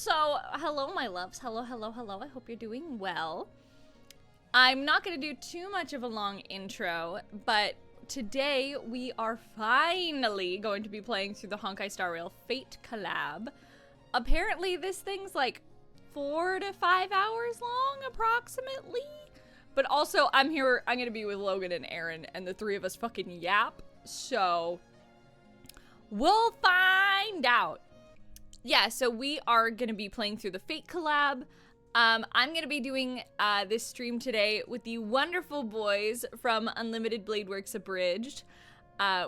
So, hello, my loves. Hello, hello, hello. I hope you're doing well. I'm not going to do too much of a long intro, but today we are finally going to be playing through the Honkai Star Rail Fate Collab. Apparently, this thing's like 4 to 5 hours long, approximately. But also, I'm going to be with Logan and Aaron, and the three of us fucking yap. So, we'll find out. Yeah, so we are going to be playing through the Fate Collab. I'm going to be doing this stream today with the wonderful boys from Unlimited Blade Works Abridged.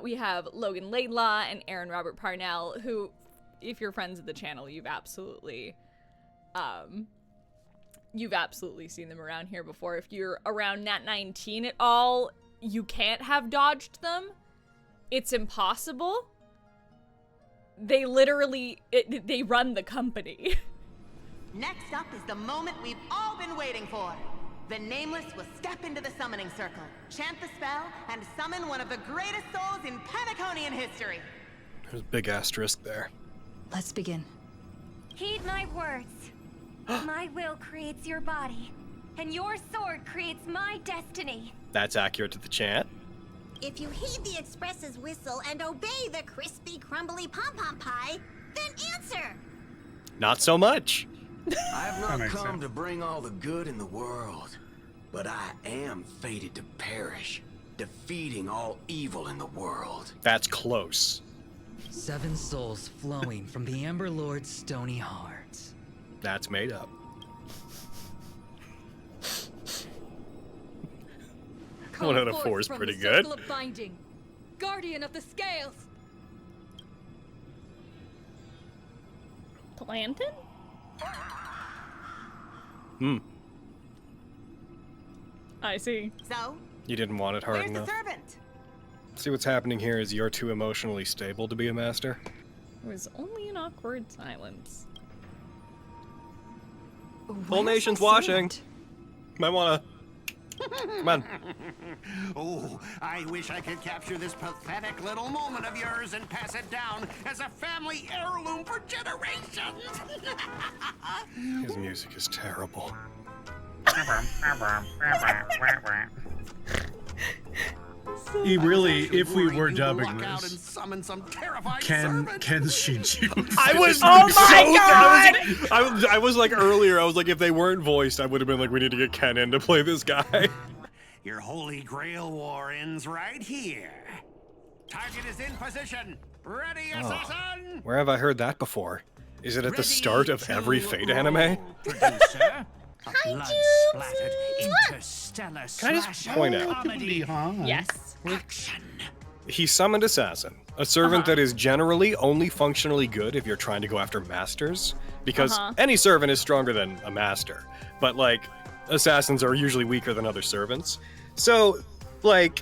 We have Logan Laidlaw and Aaron Robert Parnell, who, if you're friends of the channel, you've absolutely seen them around here before. If you're around Nat 19 at all, you can't have dodged them. It's impossible. They literally, they run the company. Next up is the moment we've all been waiting for. The Nameless will step into the summoning circle, chant the spell, and summon one of the greatest souls in Penaconian history. There's a big asterisk there. Let's begin. Heed my words. My will creates your body, and your sword creates my destiny. That's accurate to the chant. If you heed the express's whistle and obey the crispy, crumbly pom-pom pie, then answer. Not so much. I have not come to bring all the good in the world, but I am fated to perish, defeating all evil in the world. That's close. 7 souls flowing from the Amber Lord's stony heart. That's made up. 1 out of 4 is pretty good. Of binding. Guardian of the scales. Planted? I see. So, You didn't want it hard where's enough. the servant? See, what's happening here is you're too emotionally stable to be a master. It was only an awkward silence. Whole nation's watching. Might wanna... Come on. Oh, I wish I could capture this pathetic little moment of yours and pass it down as a family heirloom for generations. His music is terrible. He really, if we were dubbing Walk out and this, summon some terrified Ken servant. Shinju. I was Oh my God! I was like earlier, I was like, if they weren't voiced, I would have been like, we need to get Ken in to play this guy. Your holy grail war ends right here. Target is in position. Ready, assassin? Where have I heard that before? Is it at the start of every Fate anime? Producer, a blood-splattered interstellar Can I just point out? comedy. Yes. Action. He summoned Assassin, a servant that is generally only functionally good if you're trying to go after masters, because any servant is stronger than a master, but like, assassins are usually weaker than other servants. So, like,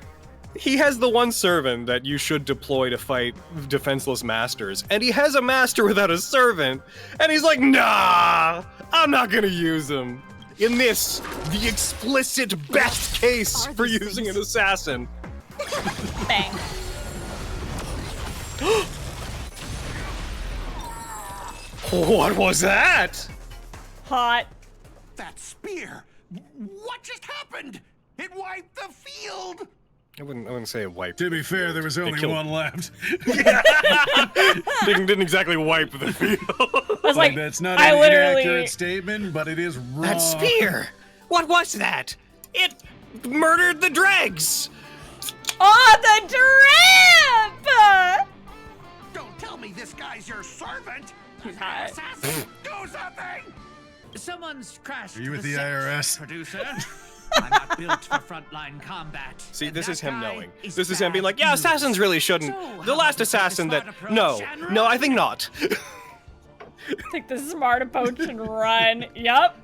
he has the one servant that you should deploy to fight defenseless masters, and he has a master without a servant, and he's like, nah, I'm not gonna use him. In this, the explicit best case for using an assassin. Bang. What was that? Hot. That spear. What just happened? It wiped the field. I wouldn't say it wiped. To be fair, there was only killed- one left. didn't exactly wipe the field. I was like, That's not I an literally... inaccurate statement, but it is wrong. That spear! What was that? It murdered the dregs! Oh, the drip! Don't tell me this guy's your servant. He's hot. Assassin, do something. Someone's crashed. Are you with the set, IRS? Producer. I'm not built for frontline combat. See, and this that is him guy knowing. is This is him being bad like, yeah, news. assassins really shouldn't. So, The how last about we take a assassin smart that... approach No, and no, run? I think not. Take the smart approach and run. Yup.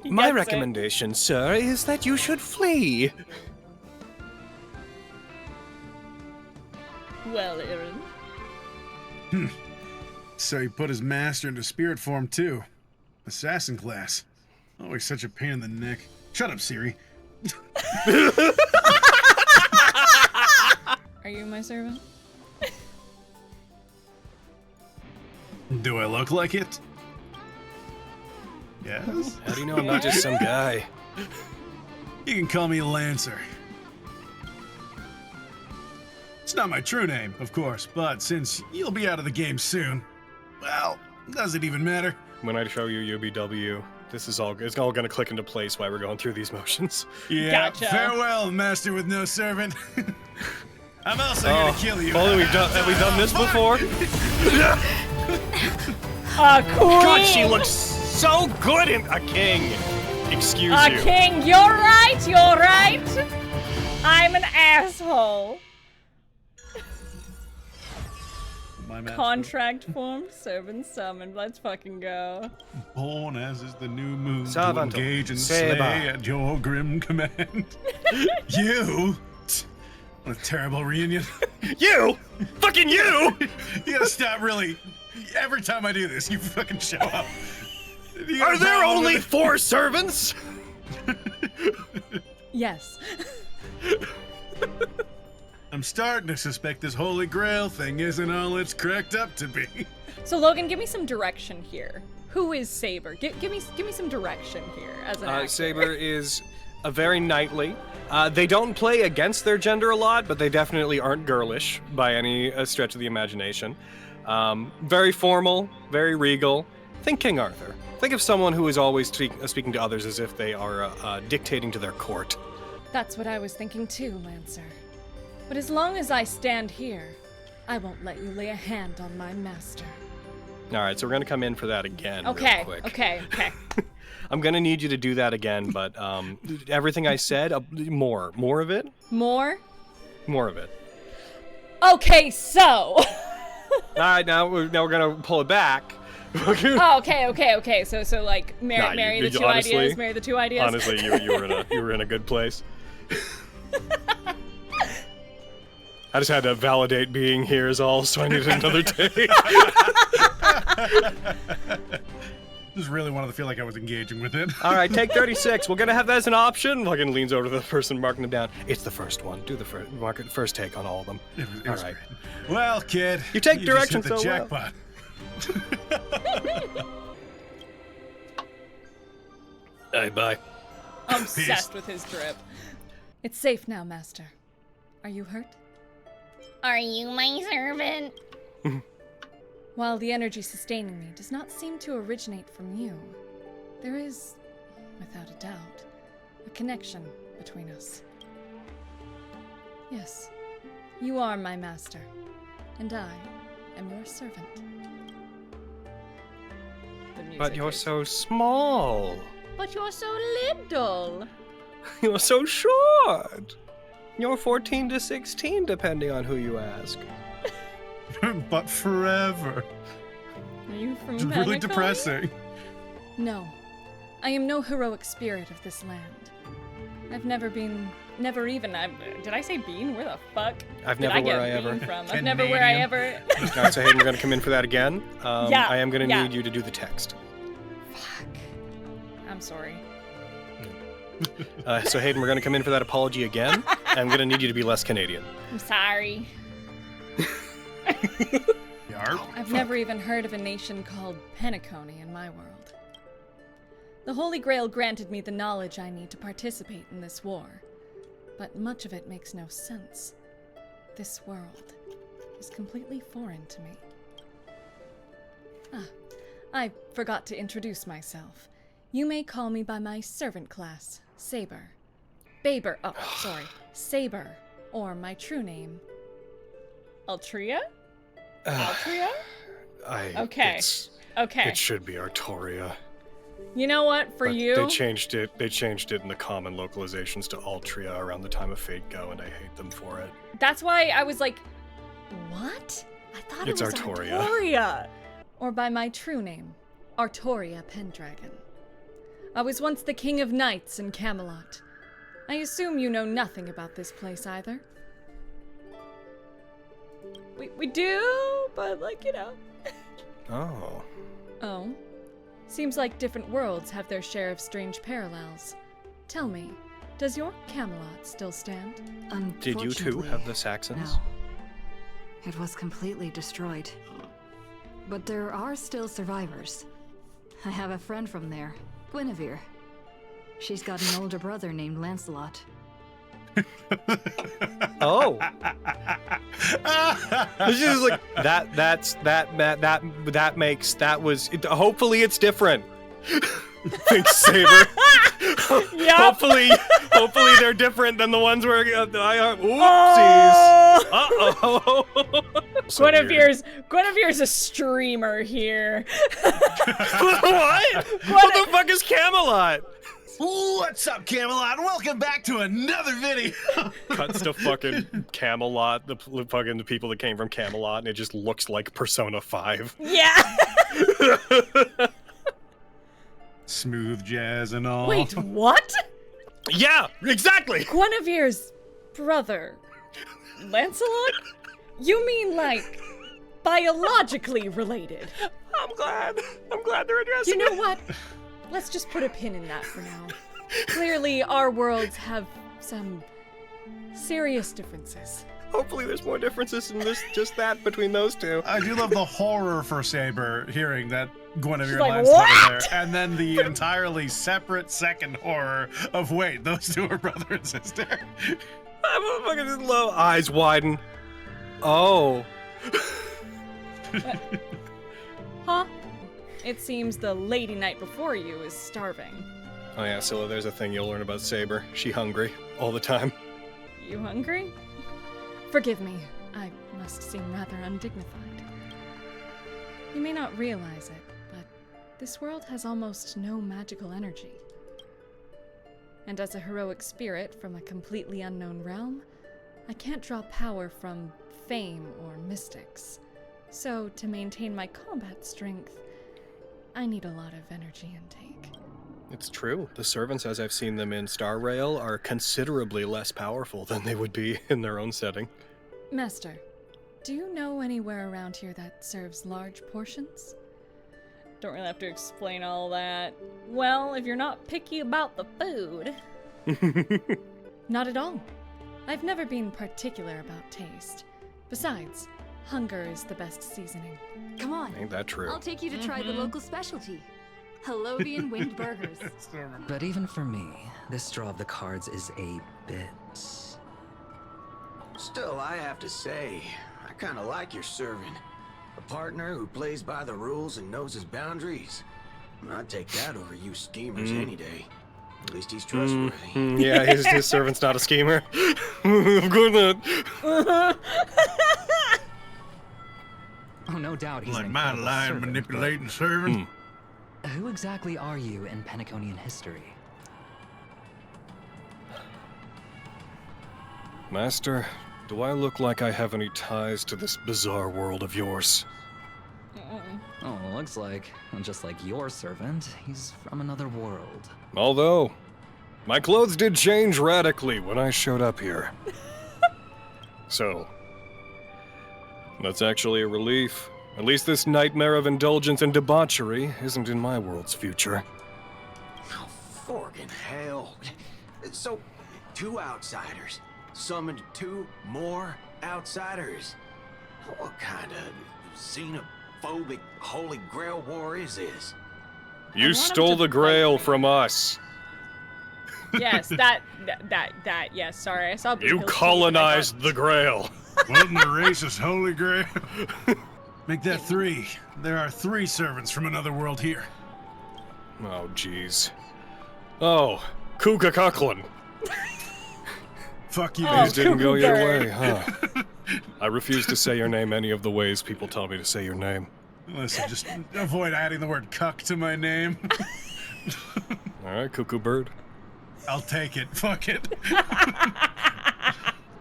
He My gets it. recommendation, sir, is that you should flee. Well, Aaron. So he put his master into spirit form too. Assassin class. Always such a pain in the neck. Shut up, Siri. Are you my servant? Do I look like it? Yes? How do you know I'm not just some guy? You can call me Lancer. It's not my true name, of course, but since you'll be out of the game soon, well, does it even matter? When I show you UBW, it's all gonna click into place while we're going through these motions. Yeah, Gotcha. Farewell, master with no servant. I'm also gonna kill you. Only have we done this before? Queen! God, she looks so good in a king. Excuse you. King, you're right, you're right. I'm an asshole. My master. Contract formed, servant summoned. Let's fucking go. Born as is the new moon to Servant. engage and Saber. slay at your grim command. You? What a terrible reunion. You! Fucking you! You gotta stop, really. Every time I do this, you fucking show up. You got Are a there problem only with 4 servants? Yes. I'm starting to suspect this Holy Grail thing isn't all it's cracked up to be. So Logan, give me some direction here. Who is Saber? Give me some direction here as an actor. Saber is a very knightly. They don't play against their gender a lot, but they definitely aren't girlish by any stretch of the imagination. Very formal, very regal. Think King Arthur. Think of someone who is always speaking to others as if they are dictating to their court. That's what I was thinking too, Lancer. But as long as I stand here, I won't let you lay a hand on my master. All right, so we're gonna come in for that again. Okay, real quick. okay. I'm gonna need you to do that again, but everything I said, more of it. More More of it. Okay, so. All right, now we're gonna pull it back. Oh, okay. So like marry the two honestly, ideas. Marry the two ideas. Honestly, you were in a good place. I just had to validate being here is all, so I needed another take. Just really wanted to feel like I was engaging with it. All right, take 36. We're gonna have that as an option. Fucking leans over to the person marking them down. It's the first one. Do the first take on all of them. It All was right. great. Well, kid, You take just direction hit the so well. jackpot. Hey, bye. Obsessed with his drip. It's safe now, Master. Are you hurt? Are you my servant? While the energy sustaining me does not seem to originate from you, there is, without a doubt, a connection between us. Yes, you are my master, and I am your servant. But you're so small. But you're so little. You're so short. You're 14 to 16, depending on who you ask. But forever. Are you from It's really Panaconia? depressing. No, I am no heroic spirit of this land. I've never even, did I say bean? Where the fuck I've did never I get where I bean ever. from? I've never where I Canadian. ever. All right, so Hayden, we're gonna come in for that again. Yeah, I am gonna yeah. need you to do the text. Fuck. I'm sorry. So Hayden, we're gonna come in for that apology again. And I'm gonna need you to be less Canadian. I'm sorry. Yarp. I've never even heard of a nation called Panaconia in my world. The Holy Grail granted me the knowledge I need to participate in this war, but much of it makes no sense. This world is completely foreign to me. I forgot to introduce myself. You may call me by my servant class, Saber. Saber, or my true name, Altria? Altria? Okay. It should be Artoria. You know what? For But you, They changed it in the common localizations to Altria around the time of Fate Go, and I hate them for it. that's why I was like, what? I thought It's it was Artoria. Artoria. Or by my true name, Artoria Pendragon. I was once the king of knights in Camelot. I assume you know nothing about this place either. We do, but like, you know. Oh. Oh. Seems like different worlds have their share of strange parallels. Tell me, does your Camelot still stand? Did you too have the Saxons? No. It was completely destroyed. But there are still survivors. I have a friend from there, Guinevere. She's got an older brother named Lancelot. Oh. This is like hopefully it's different. Thanks, Saber. Yep. Hopefully they're different than the ones where oopsies. Uh-oh. So Guinevere's a streamer here. What? What the fuck is Camelot? What's up, Camelot? Welcome back to another video. Cuts to fucking Camelot, the people that came from Camelot, and it just looks like Persona 5. Yeah. Smooth jazz and all. Wait, what? Yeah, exactly. Guinevere's brother, Lancelot? You mean like biologically related? I'm glad they're addressing You know what? Let's just put a pin in that for now. Clearly, our worlds have some serious differences. Hopefully there's more differences than just that between those two. I do love the horror for Saber hearing that Guinevere like, Lancelot what? is there, and then the entirely separate second horror of wait, those two are brother and sister. I'm fucking just low eyes widen. Oh. Huh? It seems the lady knight before you is starving. Oh yeah, Sylla, there's a thing you'll learn about Saber. She hungry all the time. You hungry? Forgive me, I must seem rather undignified. You may not realize it, but this world has almost no magical energy. And as a heroic spirit from a completely unknown realm, I can't draw power from fame or mystics. So, to maintain my combat strength, I need a lot of energy intake. It's true. The servants, as I've seen them in Star Rail, are considerably less powerful than they would be in their own setting. Master, do you know anywhere around here that serves large portions? Don't really have to explain all that. Well, if you're not picky about the food. Not at all. I've never been particular about taste. Besides, hunger is the best seasoning. Come on. Ain't that true? I'll take you to try the local specialty. Helodian winged burgers. But even for me, this draw of the cards is a bit... Still, I have to say, I kind of like your servant. A partner who plays by the rules and knows his boundaries. I'd take that over you schemers any day. At least he's trustworthy. Yeah, his servant's not a schemer. I'm going to... Oh, no doubt he's Like an my incredible lying, servant, manipulating servant. but who exactly are you in Penaconian history? Master, do I look like I have any ties to this bizarre world of yours? Oh, looks like, just like your servant, he's from another world. Although, my clothes did change radically when I showed up here. So, that's actually a relief. At least this nightmare of indulgence and debauchery isn't in my world's future. Oh, forking hell. So, 2 outsiders summoned 2 more outsiders. What kind of xenophobic Holy Grail war is this? You stole the Grail from us. Yes, yes, sorry, I saw Bootill. You colonized the Grail. Wasn't the racist Holy Grail? Make that 3. There are 3 servants from another world here. Oh, jeez. Oh, Kuka Kuklin. Fuck you. These didn't go your way, huh? I refuse to say your name any of the ways people tell me to say your name. Listen, just avoid adding the word cuck to my name. Alright, Cuckoo Bird. I'll take it. Fuck it. You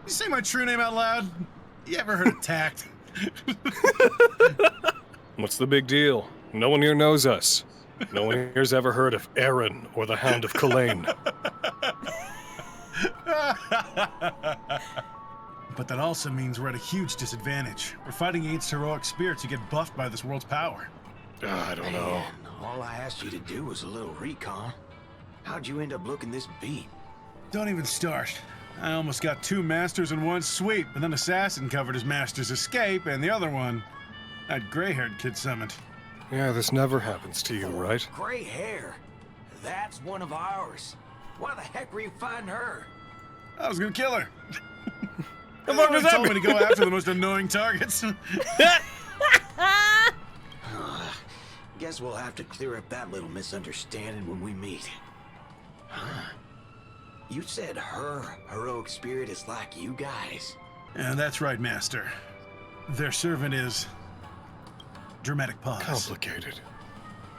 say my true name out loud? You ever heard of tact? What's the big deal? No one here knows us. No one here's ever heard of Aaron or the Hound of Culane. But that also means we're at a huge disadvantage. We're fighting against heroic spirits who get buffed by this world's power. I don't know. Man, all I asked you to do was a little recon. How'd you end up looking this beat? Don't even start. I almost got 2 masters in one sweep, and then Assassin covered his master's escape, and the other one, that gray-haired kid summoned. Yeah, this never happens to you, right? Gray hair. That's one of ours. Why the heck were you finding her? I was gonna kill her. The fuck does that told me to mean? go after the most annoying targets. Guess we'll have to clear up that little misunderstanding when we meet. Huh. You said her heroic spirit is like you guys. Yeah, that's right, Master. Their servant is... Dramatic pause. Complicated.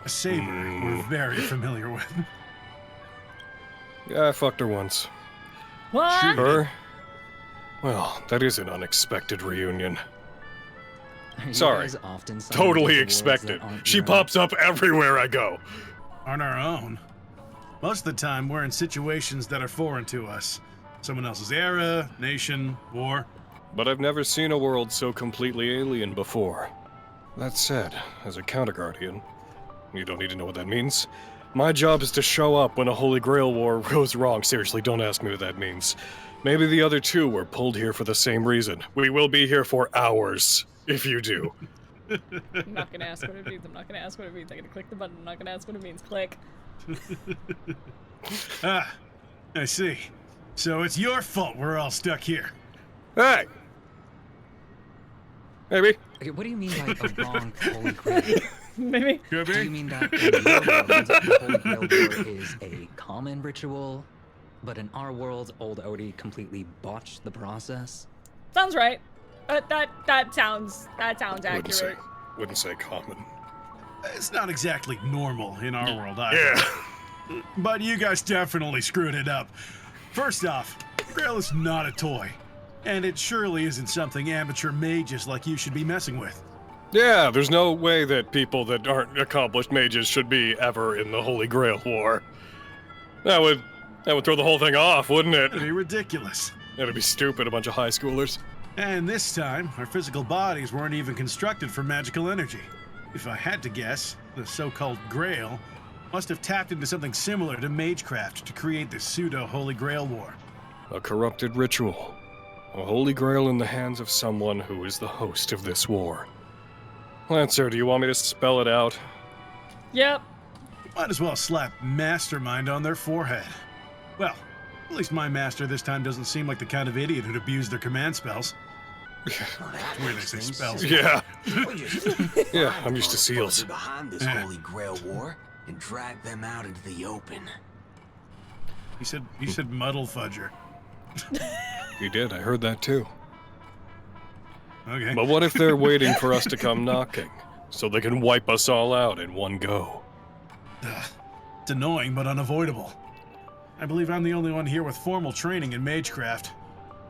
A Saber we're very familiar with. Yeah, I fucked her once. What? Her? Well, that is an unexpected reunion. You Sorry. guys often suffer Totally because of worlds expected. that aren't She your own. pops up everywhere I go. On our own. Most of the time, we're in situations that are foreign to us. Someone else's era, nation, war. But I've never seen a world so completely alien before. That said, as a counter-guardian, you don't need to know what that means. My job is to show up when a Holy Grail war goes wrong. Seriously, don't ask me what that means. Maybe the other two were pulled here for the same reason. We will be here for hours, if you do. I'm not gonna ask what it means. I'm not gonna ask what it means. I'm gonna click the button. I'm not gonna ask what it means. Click. Ah, I see. So it's your fault we're all stuck here. Hey! Maybe. Okay, what do you mean by a wrong Holy Grail? Maybe. Could Do you be. mean that in your world, the Holy Grail war is a common ritual, but in our world, old Odie completely botched the process? Sounds right. That sounds accurate. Wouldn't say common. It's not exactly normal in our world either. Yeah. But you guys definitely screwed it up. First off, Grail is not a toy. And it surely isn't something amateur mages like you should be messing with. Yeah, there's no way that people that aren't accomplished mages should be ever in the Holy Grail War. That would throw the whole thing off, wouldn't it? It'd be ridiculous. That'd be stupid, a bunch of high schoolers. And this time, our physical bodies weren't even constructed for magical energy. If I had to guess, the so-called Grail must have tapped into something similar to magecraft to create this pseudo-Holy Grail War. A corrupted ritual. A Holy Grail in the hands of someone who is the host of this war. Lancer, do you want me to spell it out? Yep. Might as well slap Mastermind on their forehead. Well, at least my master this time doesn't seem like the kind of idiot who'd abuse their command spells. Where they say spells. Yeah. We just Yeah, I'm used to find seals. those behind this Holy Grail war and drag them out into the open. He said muddle fudger. You did, I heard that too. Okay. But what if they're waiting for us to come knocking, so they can wipe us all out in one go? It's annoying, but unavoidable. I believe I'm the only one here with formal training in magecraft.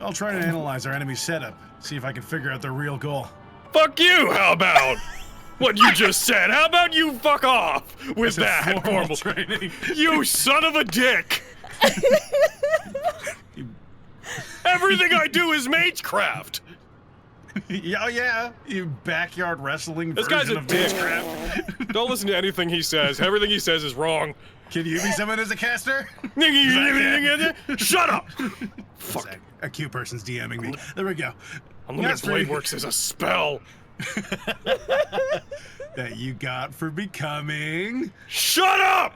I'll try to analyze our enemy's setup, see if I can figure out their real goal. Fuck you, how about? What you just said, how about you fuck off with That's that formal training. You son of a dick! Everything I do is magecraft! Yeah, you backyard wrestling This version guy's a of dick. magecraft. Don't listen to anything he says. Everything he says is wrong. Can you be someone as a caster? Shut up! Fuck. A Q person's DMing me. There we go. Unlimited That's Blade pretty- Works is a spell. That you got for becoming. Shut up!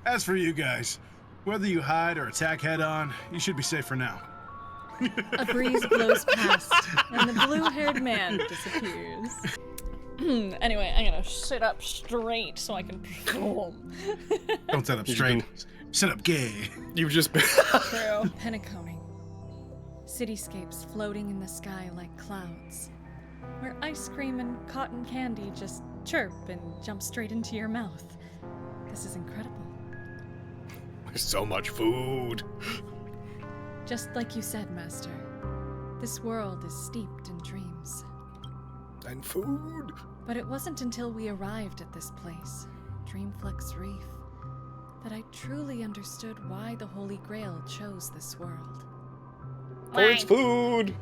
As for you guys, whether you hide or attack head on, you should be safe for now. A breeze blows past, and the blue-haired man disappears. Anyway, I'm gonna sit up straight so I can perform. Don't sit up straight. Sit up gay. You've just been. True. Pennaconing. Cityscapes floating in the sky like clouds, where ice cream and cotton candy just chirp and jump straight into your mouth. This is incredible. So much food. Just like you said, Master, this world is steeped in dreams. And food. But it wasn't until we arrived at this place, Dreamflux Reef, that I truly understood why the Holy Grail chose this world. For its food.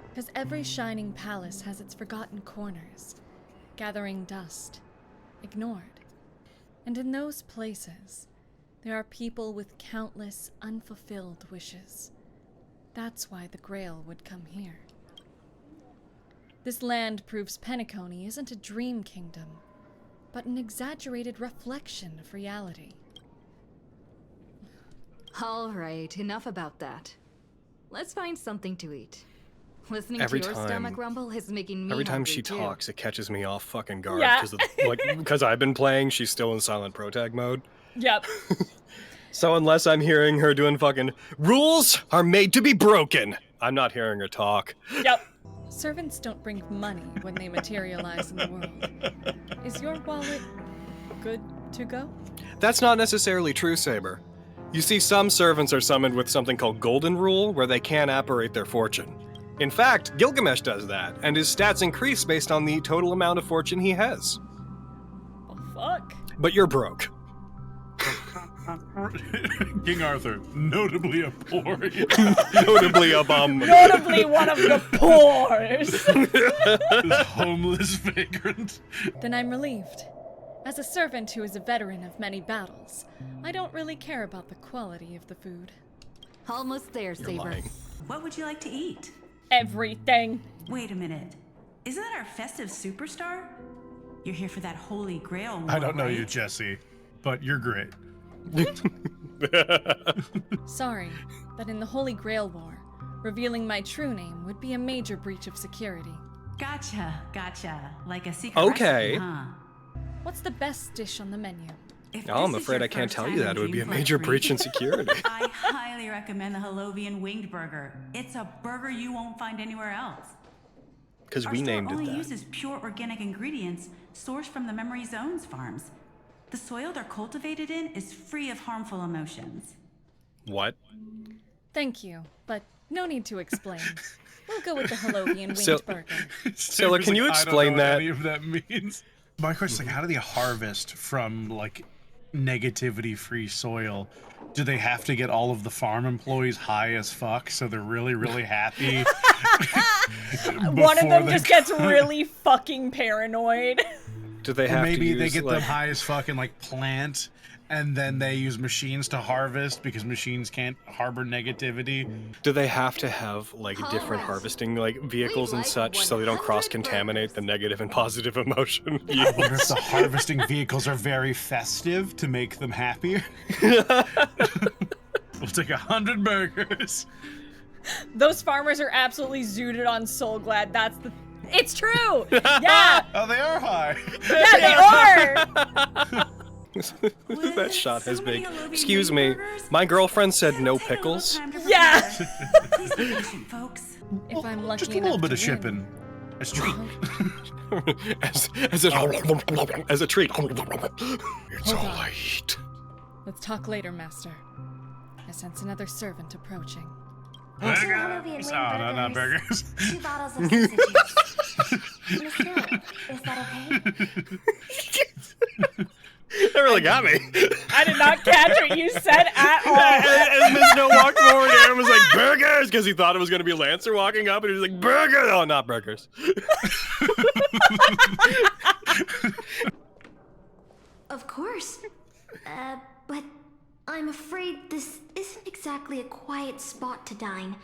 Because every shining palace has its forgotten corners, gathering dust, ignored. And in those places, there are people with countless unfulfilled wishes. That's why the Grail would come here. This land proves Penacony isn't a dream kingdom, but an exaggerated reflection of reality. All right, enough about that. Let's find something to eat. Listening Every to your time- stomach rumble is making me Every time hungry, she too. talks, it catches me off fucking guard. Yeah. Because I've been playing, she's still in silent protag mode. Yep. So unless I'm hearing her doing fucking rules are made to be broken, I'm not hearing her talk. Yep. Servants don't bring money when they materialize in the world. Is your wallet good to go? That's not necessarily true, Saber. You see, some servants are summoned with something called Golden Rule, where they can't apparate their fortune. In fact, Gilgamesh does that, and his stats increase based on the total amount of fortune he has. Oh, fuck. But you're broke. King Arthur, notably a poor. Notably a bum. Notably one of the poors. This homeless vagrant. Then I'm relieved. As a servant who is a veteran of many battles, I don't really care about the quality of the food. Almost there, You're Saber. lying. What would you like to eat? Everything. Wait a minute. Isn't that our festive superstar? You're here for that holy grail war, I don't know right? you, Jesse, but you're great. Sorry, but in the Holy Grail War, revealing my true name would be a major breach of security. Gotcha. Like a secret Okay. recipe, huh? What's the best dish on the menu? If Oh, I'm this is afraid your I can't first tell time you in that. It would be a Dreamflight major 3, breach in security. I highly recommend the Halovian winged burger. It's a burger you won't find anywhere else. Because Our we store named only it that. uses pure organic ingredients sourced from the Memory Zones farms. The soil they're cultivated in is free of harmful emotions. What? Thank you, but no need to explain. We'll go with the Halovian winged So- burger. Sylla, can you I don't explain know that? what any of that means. My question is, how do they harvest from, like, negativity-free soil? Do they have to get all of the farm employees high as fuck so they're really, really happy? One of them before just they gets come? really fucking paranoid. Do they Or have maybe to they use, get like... them high as fuck and, like, plant, and then they use machines to harvest because machines can't harbor negativity. Do they have to have, like, different Alright. harvesting, like, vehicles and like such so they don't 100 cross-contaminate the negative and positive emotion I wonder if yields? the harvesting vehicles are very festive to make them happier. We'll take 100 burgers. Those farmers are absolutely zooted on Soul Glad. That's the. It's true. Yeah. Oh, they are high. Yeah, they are. That shot has so many big. Halovian Excuse winged me, burgers? my girlfriend said It'll no take a little pickles. time to Yeah. prepare. Please be patient, folks. If I'm lucky Just a little enough bit to of win. shipping. As treat. as a treat. It's all Hold on. I eat. Let's talk later, Master. I sense another servant approaching. Burgers. Oh, no, not burgers. 2 bottles of Sylla juice. Miss Sylla, is that okay? That really got me. I did not catch what you said at all. As Miss Snow walked forward, Aaron was like, burgers! Because he thought it was going to be Lancer walking up, and he was like, burger! Oh, not burgers. Of course. But I'm afraid this isn't exactly a quiet spot to dine.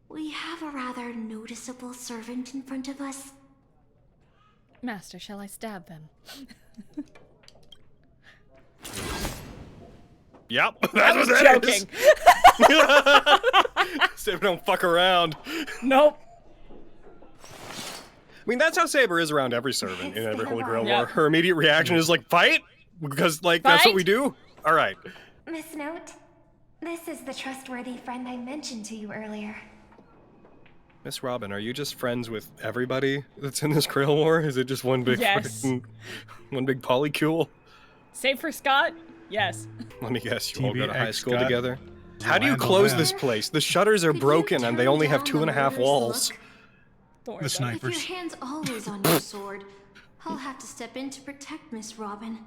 We have a rather noticeable servant in front of us. Master, shall I stab them? Yep, I that's was what that is. joking. Saber don't fuck around. Nope. I mean, that's how Saber is around every servant in every Holy Grail Yep. War. Her immediate reaction is like, fight? Because, like, that's what Fight? we do? All right. Miss Note, this is the trustworthy friend I mentioned to you earlier. Miss Robin, are you just friends with everybody that's in this Grail War? Is it just one big Yes. one big polycule? Save for Scott? Yes. Let me guess, you all go to high TBX school Scott. together? How do you Randall close Van. this place? The shutters are Could you broken and they turn only have down the 2.5 murderous walls. look? Don't worry The about it. If your snipers. hand's always on your sword, I'll have to step in to protect Miss Robin.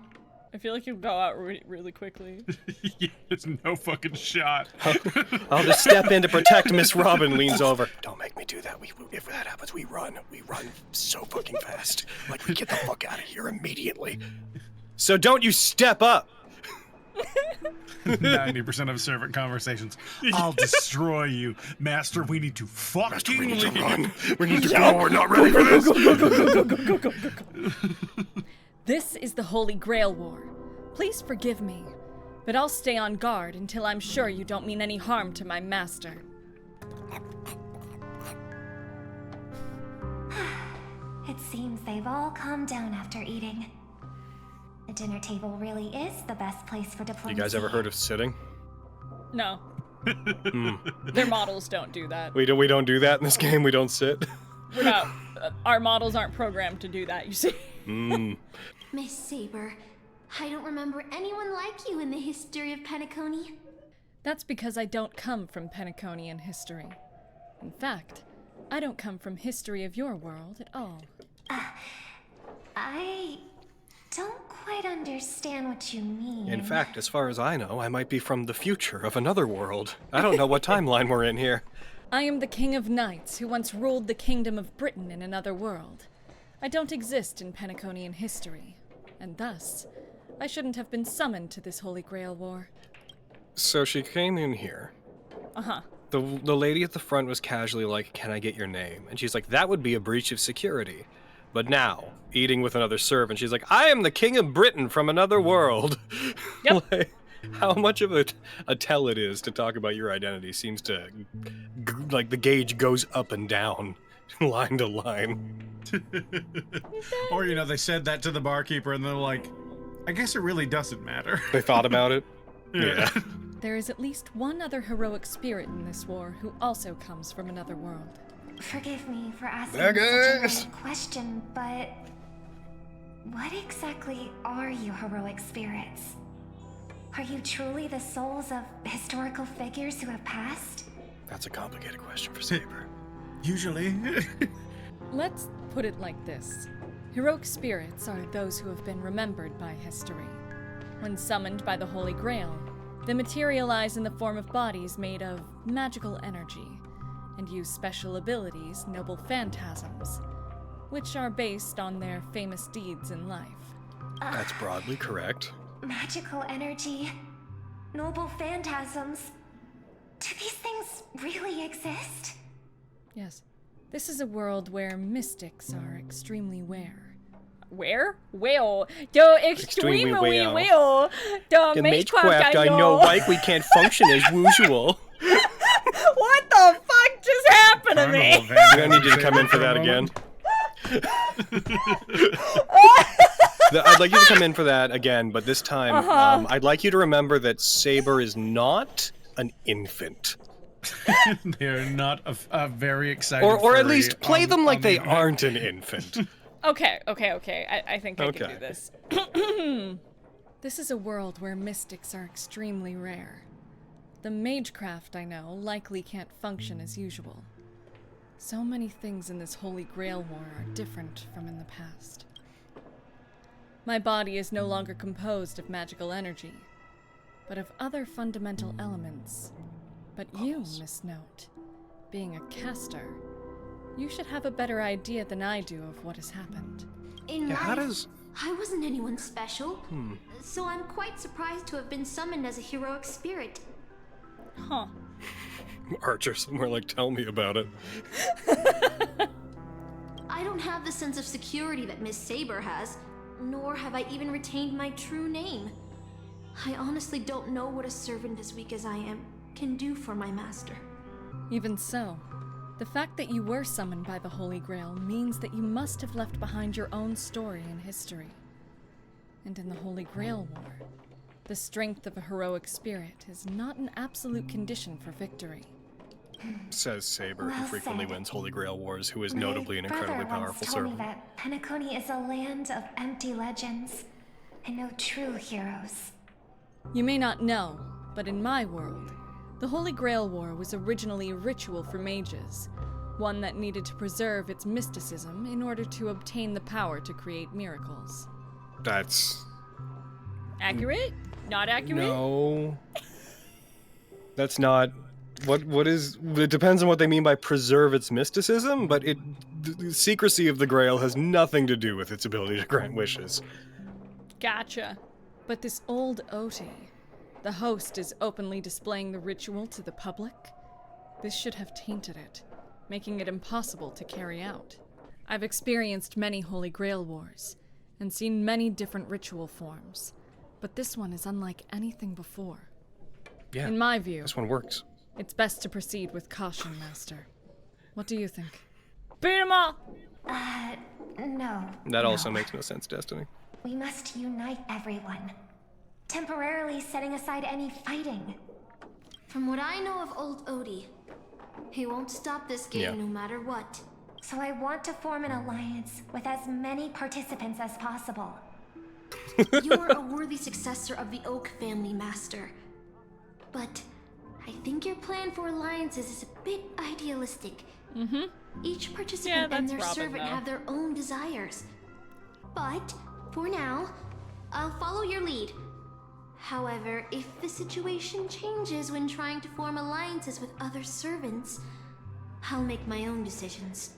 I feel like you'll go out really quickly. Yeah, there's no fucking shot. I'll just step in to protect Miss Robin, leans over. Don't make me do that. If that happens, we run. We run so fucking fast. Like, we get the fuck out of here immediately. So don't you step up! 90% of servant conversations. I'll destroy you. Master, we need to fucking we need to leave. run. We need to go. We're not ready for this. Go. This is the Holy Grail War. Please forgive me, but I'll stay on guard until I'm sure you don't mean any harm to my master. It seems they've all calmed down after eating. The dinner table really is the best place for diplomacy. You guys ever heard of sitting? No. Their models don't do that. We don't do that in this game. We don't sit. We're not. Our models aren't programmed to do that, you see. Miss Saber, I don't remember anyone like you in the history of Penacony. That's because I don't come from Penaconian history. In fact, I don't come from history of your world at all. I don't quite understand what you mean. In fact, as far as I know, I might be from the future of another world. I don't know what timeline we're in here. I am the King of Knights who once ruled the Kingdom of Britain in another world. I don't exist in Penaconian history, and thus, I shouldn't have been summoned to this Holy Grail War. So she came in here. Uh-huh. The lady at the front was casually like, "Can I get your name?" And she's like, "That would be a breach of security." But now, eating with another servant, she's like, "I am the King of Britain from another world." Yep. Like, how much of a tell it is to talk about your identity seems to, like, the gauge goes up and down, line to line. Or, you know, they said that to the barkeeper and they're like, I guess it really doesn't matter. They thought about it. Yeah. There is at least one other heroic spirit in this war who also comes from another world. Forgive me for asking Beggars. such a weird question, but what exactly are you heroic spirits? Are you truly the souls of historical figures who have passed? That's a complicated question for Saber. Usually. Let's put it like this. Heroic spirits are those who have been remembered by history. When summoned by the Holy Grail, they materialize in the form of bodies made of magical energy, and use special abilities, noble phantasms, which are based on their famous deeds in life. That's broadly correct. Magical energy, noble phantasms. Do these things really exist? Yes. This is a world where mystics are extremely rare. Where? Well, the extremely well. The Magecraft, I know, like, we can't function as usual. What the fuck just happened to me? I need you to come in for that again. I'd like you to come in for that again, but this time, I'd like you to remember that Saber is not an infant. They're not a very excited or at furry least play them like they internet. aren't an infant. Okay. I think I can do this. This is a world where mystics are extremely rare. The magecraft I know likely can't function as usual. So many things in this Holy Grail War are different from in the past. My body is no longer composed of magical energy, but of other fundamental elements. But you, Miss Note, being a caster, you should have a better idea than I do of what has happened. In Yeah, how life, does- I wasn't anyone special, so I'm quite surprised to have been summoned as a heroic spirit. Huh. Archer somewhere like, tell me about it. I don't have the sense of security that Miss Saber has, nor have I even retained my true name. I honestly don't know what a servant as weak as I am can do for my master. Even so, the fact that you were summoned by the Holy Grail means that you must have left behind your own story and history. And in the Holy Grail War, the strength of a heroic spirit is not an absolute condition for victory. Says Saber, who Well frequently said. wins Holy Grail Wars, who is My notably an incredibly brother once powerful told me servant. that Penacony is a land of empty legends and no true heroes. You may not know, but in my world, the Holy Grail War was originally a ritual for mages, one that needed to preserve its mysticism in order to obtain the power to create miracles. That's... Accurate? Not accurate? No. That's not... What is... It depends on what they mean by preserve its mysticism, but the secrecy of the Grail has nothing to do with its ability to grant wishes. Gotcha. But this old Oti, The host is openly displaying the ritual to the public. This should have tainted it, making it impossible to carry out. I've experienced many Holy Grail wars, and seen many different ritual forms, but this one is unlike anything before. Yeah, in my view, this one works. It's best to proceed with caution, Master. What do you think? Beat 'em all! No. That also makes no sense, Destiny. We must unite everyone, temporarily setting aside any fighting. From what I know of old Odie, he won't stop this game no matter what. So I want to form an alliance with as many participants as possible. You are a worthy successor of the Oak family, Master. But I think your plan for alliances is a bit idealistic. Each participant and their servant have their own desires. But, for now, I'll follow your lead. However, if the situation changes when trying to form alliances with other servants, I'll make my own decisions.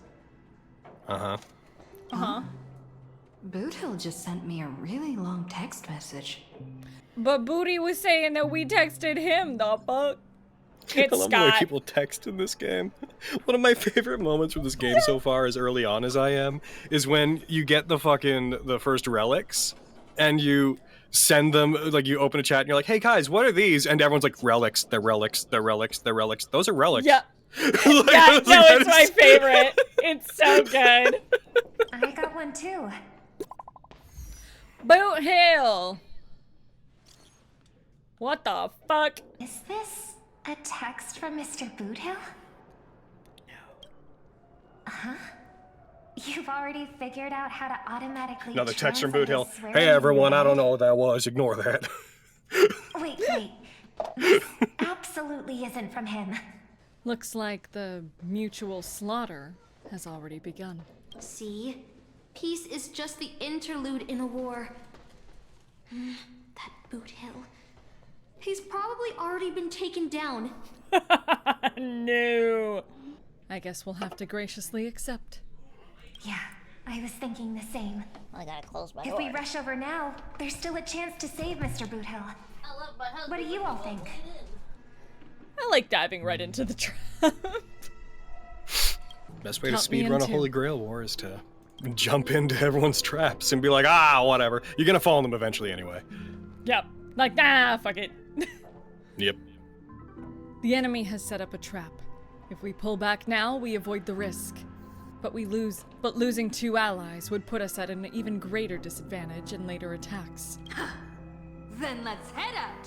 Bootill just sent me a really long text message. But Booty was saying that we texted him, the fuck? It's I love the way people text in this game. One of my favorite moments from this game so far, as early on as I am, is when you get the first relics, and you send them, like you open a chat and you're like, hey guys, what are these? And everyone's like, relics, they're relics, they're relics, they're relics. Those are relics. Yeah. It's my favorite. It's so good. I got one too. Bootill! What the fuck? Is this a text from Mr. Bootill? No. You've already figured out how to automatically Another text from translate Bootill. a swearing Hey everyone, I word? don't know what that was. Ignore that. Wait. This absolutely isn't from him. Looks like the mutual slaughter has already begun. See? Peace is just the interlude in a war. That Bootill. He's probably already been taken down. No. I guess we'll have to graciously accept. Yeah, I was thinking the same. I gotta close my If door. we rush over now, there's still a chance to save Mr. Bootill. What do you all think? I like diving right into the trap. Best way to Count me speedrun a in, Holy Grail war is to jump into everyone's traps and be like, whatever. You're gonna fall in them eventually anyway. Yep. Like, fuck it. Yep. The enemy has set up a trap. If we pull back now, we avoid the risk. But losing 2 allies would put us at an even greater disadvantage in later attacks. Then let's head out.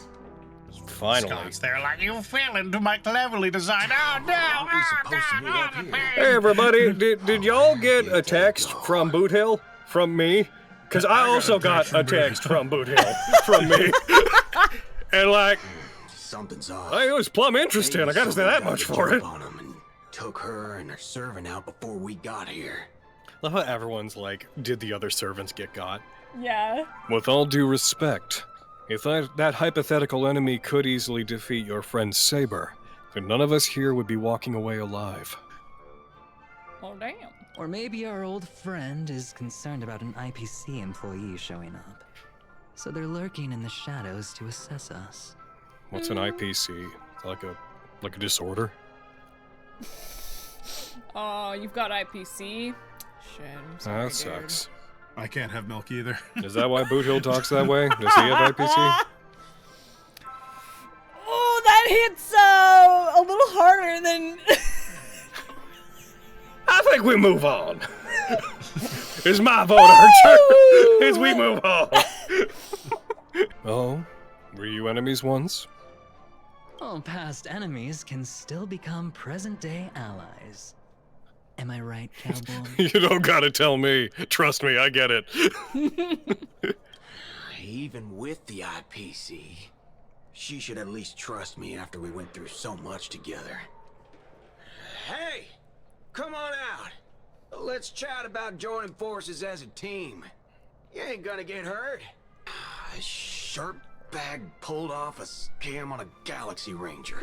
Finally. Scott's there like you fell into my cleverly designed. Oh no! Hey everybody, did y'all get a text from Bootill? From me? Because I also got a text from Bootill from me. And like, something's off. it was plumb interesting. I gotta say that much for it. On him and took her and her servant out before we got here. Love how everyone's like, did the other servants get got? Yeah. With all due respect, if that hypothetical enemy could easily defeat your friend Saber, then none of us here would be walking away alive. Oh, damn. Or maybe our old friend is concerned about an IPC employee showing up. So they're lurking in the shadows to assess us. What's an IPC? Like a disorder? Oh, you've got IPC? Shit, I'm sorry, That sucks. I can't have milk either. Is that why Bootill talks that way? Does he have IPC? Oh, that hits a little harder than... I think we move on. It's my vote, Archer. As we move on. Oh, were you enemies once? Oh, past enemies can still become present-day allies. Am I right, cowboy? You don't gotta tell me. Trust me, I get it. Even with the IPC, she should at least trust me after we went through so much together. Hey! Come on out. Let's chat about joining forces as a team. You ain't gonna get hurt. A sharp bag pulled off a scam on a Galaxy Ranger.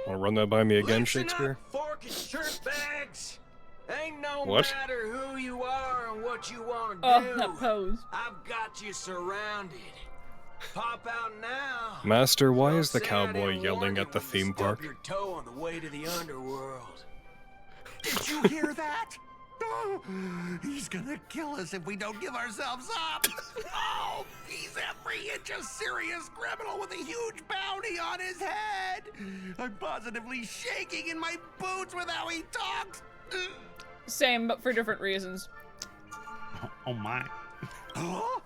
Wanna run that by me again, Listen Shakespeare? up, fork and shirt bags. Ain't no What? matter who you are and what you want to Oh, do. that pose. I've got you surrounded. Pop out now. Master, why is the Don't say I cowboy didn't yelling warn you at the when you theme stub park? your toe on the way to the underworld. Did you hear that? Oh, he's gonna kill us if we don't give ourselves up. Oh, he's every inch a serious criminal with a huge bounty on his head. I'm positively shaking in my boots with how he talks. Same, but for different reasons. Oh my. Huh?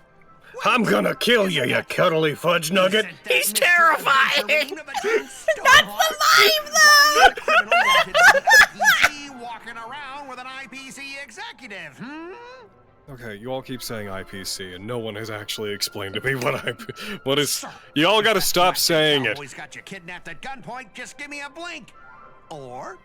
I'm gonna kill you, you cuddly fudge nugget. He's terrifying. That's the vibe, though. Criminal wanted by the IPC walking around with an IPC executive. Okay, you all keep saying IPC, and no one has actually explained to me what is. You all gotta stop saying it. Always got you kidnapped at gunpoint. Just give me a blink. Or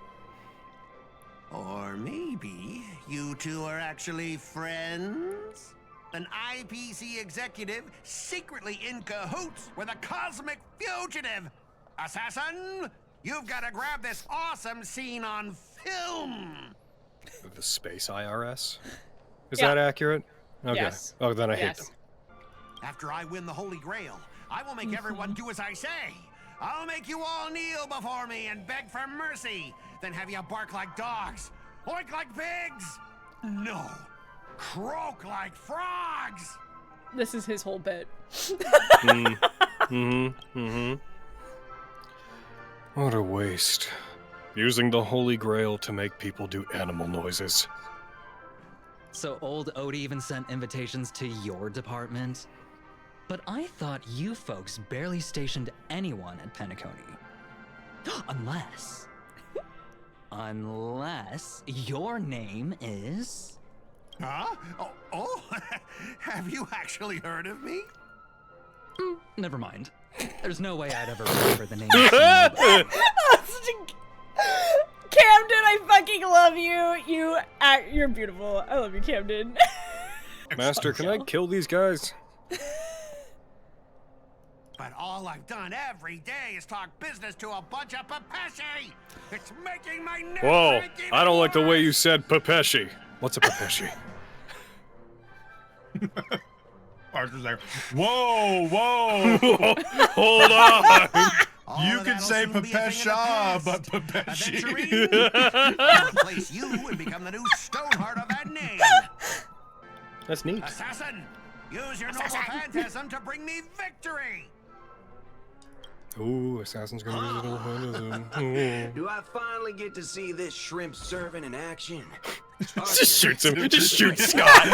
maybe you two are actually friends? An IPC executive secretly in cahoots with a cosmic fugitive. Assassin, you've got to grab this awesome scene on film. The space IRS? Is Yeah. that accurate? Okay. Yes. Oh, then I hate them. After I win the Holy Grail, I will make everyone do as I say. I'll make you all kneel before me and beg for mercy, then have you bark like dogs, oink like pigs. No, croak like frogs. This is his whole bit. What a waste. Using the Holy Grail to make people do animal noises. So old Odie even sent invitations to your department? But I thought you folks barely stationed anyone at Penacony. Unless your name is... Huh? Oh, have you actually heard of me? Never mind. There's no way I'd ever remember the name. Camden, I fucking love you. You're beautiful. I love you, Camden. Master, can I kill these guys? But all I've done every day is talk business to a bunch of papashi. It's making my neck Whoa, break even I don't like the way worse. you said papeshi. What's a papeshi? Arthur's like, whoa, whoa. Hold on. You Oh, can that'll say soon be a thing of the Papesha, past. but Papeshi. Aventurine, I'll replace you and become the new Stoneheart of that name. That's neat. Assassin, use your noble phantasm to bring me victory. Ooh, Assassin's gonna use it all hands. Do I finally get to see this shrimp servant in action? Just shoots him. Just shoots Scott.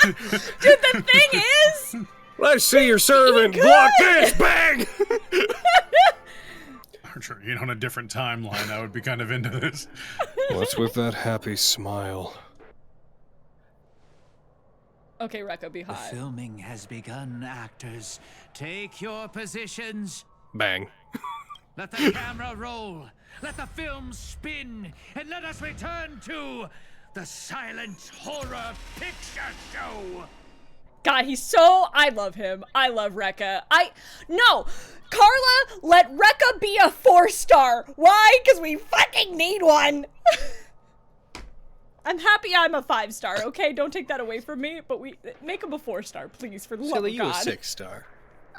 Dude, the thing is... Let's see your servant. Block this. Bang. Archer, you know, on a different timeline, I would be kind of into this. What's with that happy smile? Okay, Rekka, be The hot. filming has begun, actors. Take your positions. Bang. Let the camera roll. Let the film spin. And let us return to the silent horror picture show. God, he's so... I love him. I love Rekka. No! Carla, let Rekka be a 4-star. Why? Because we fucking need one. I'm happy I'm a 5-star, okay? Don't take that away from me, but we... Make him a 4-star, please, for the love Sylla, of you God. a 6-star.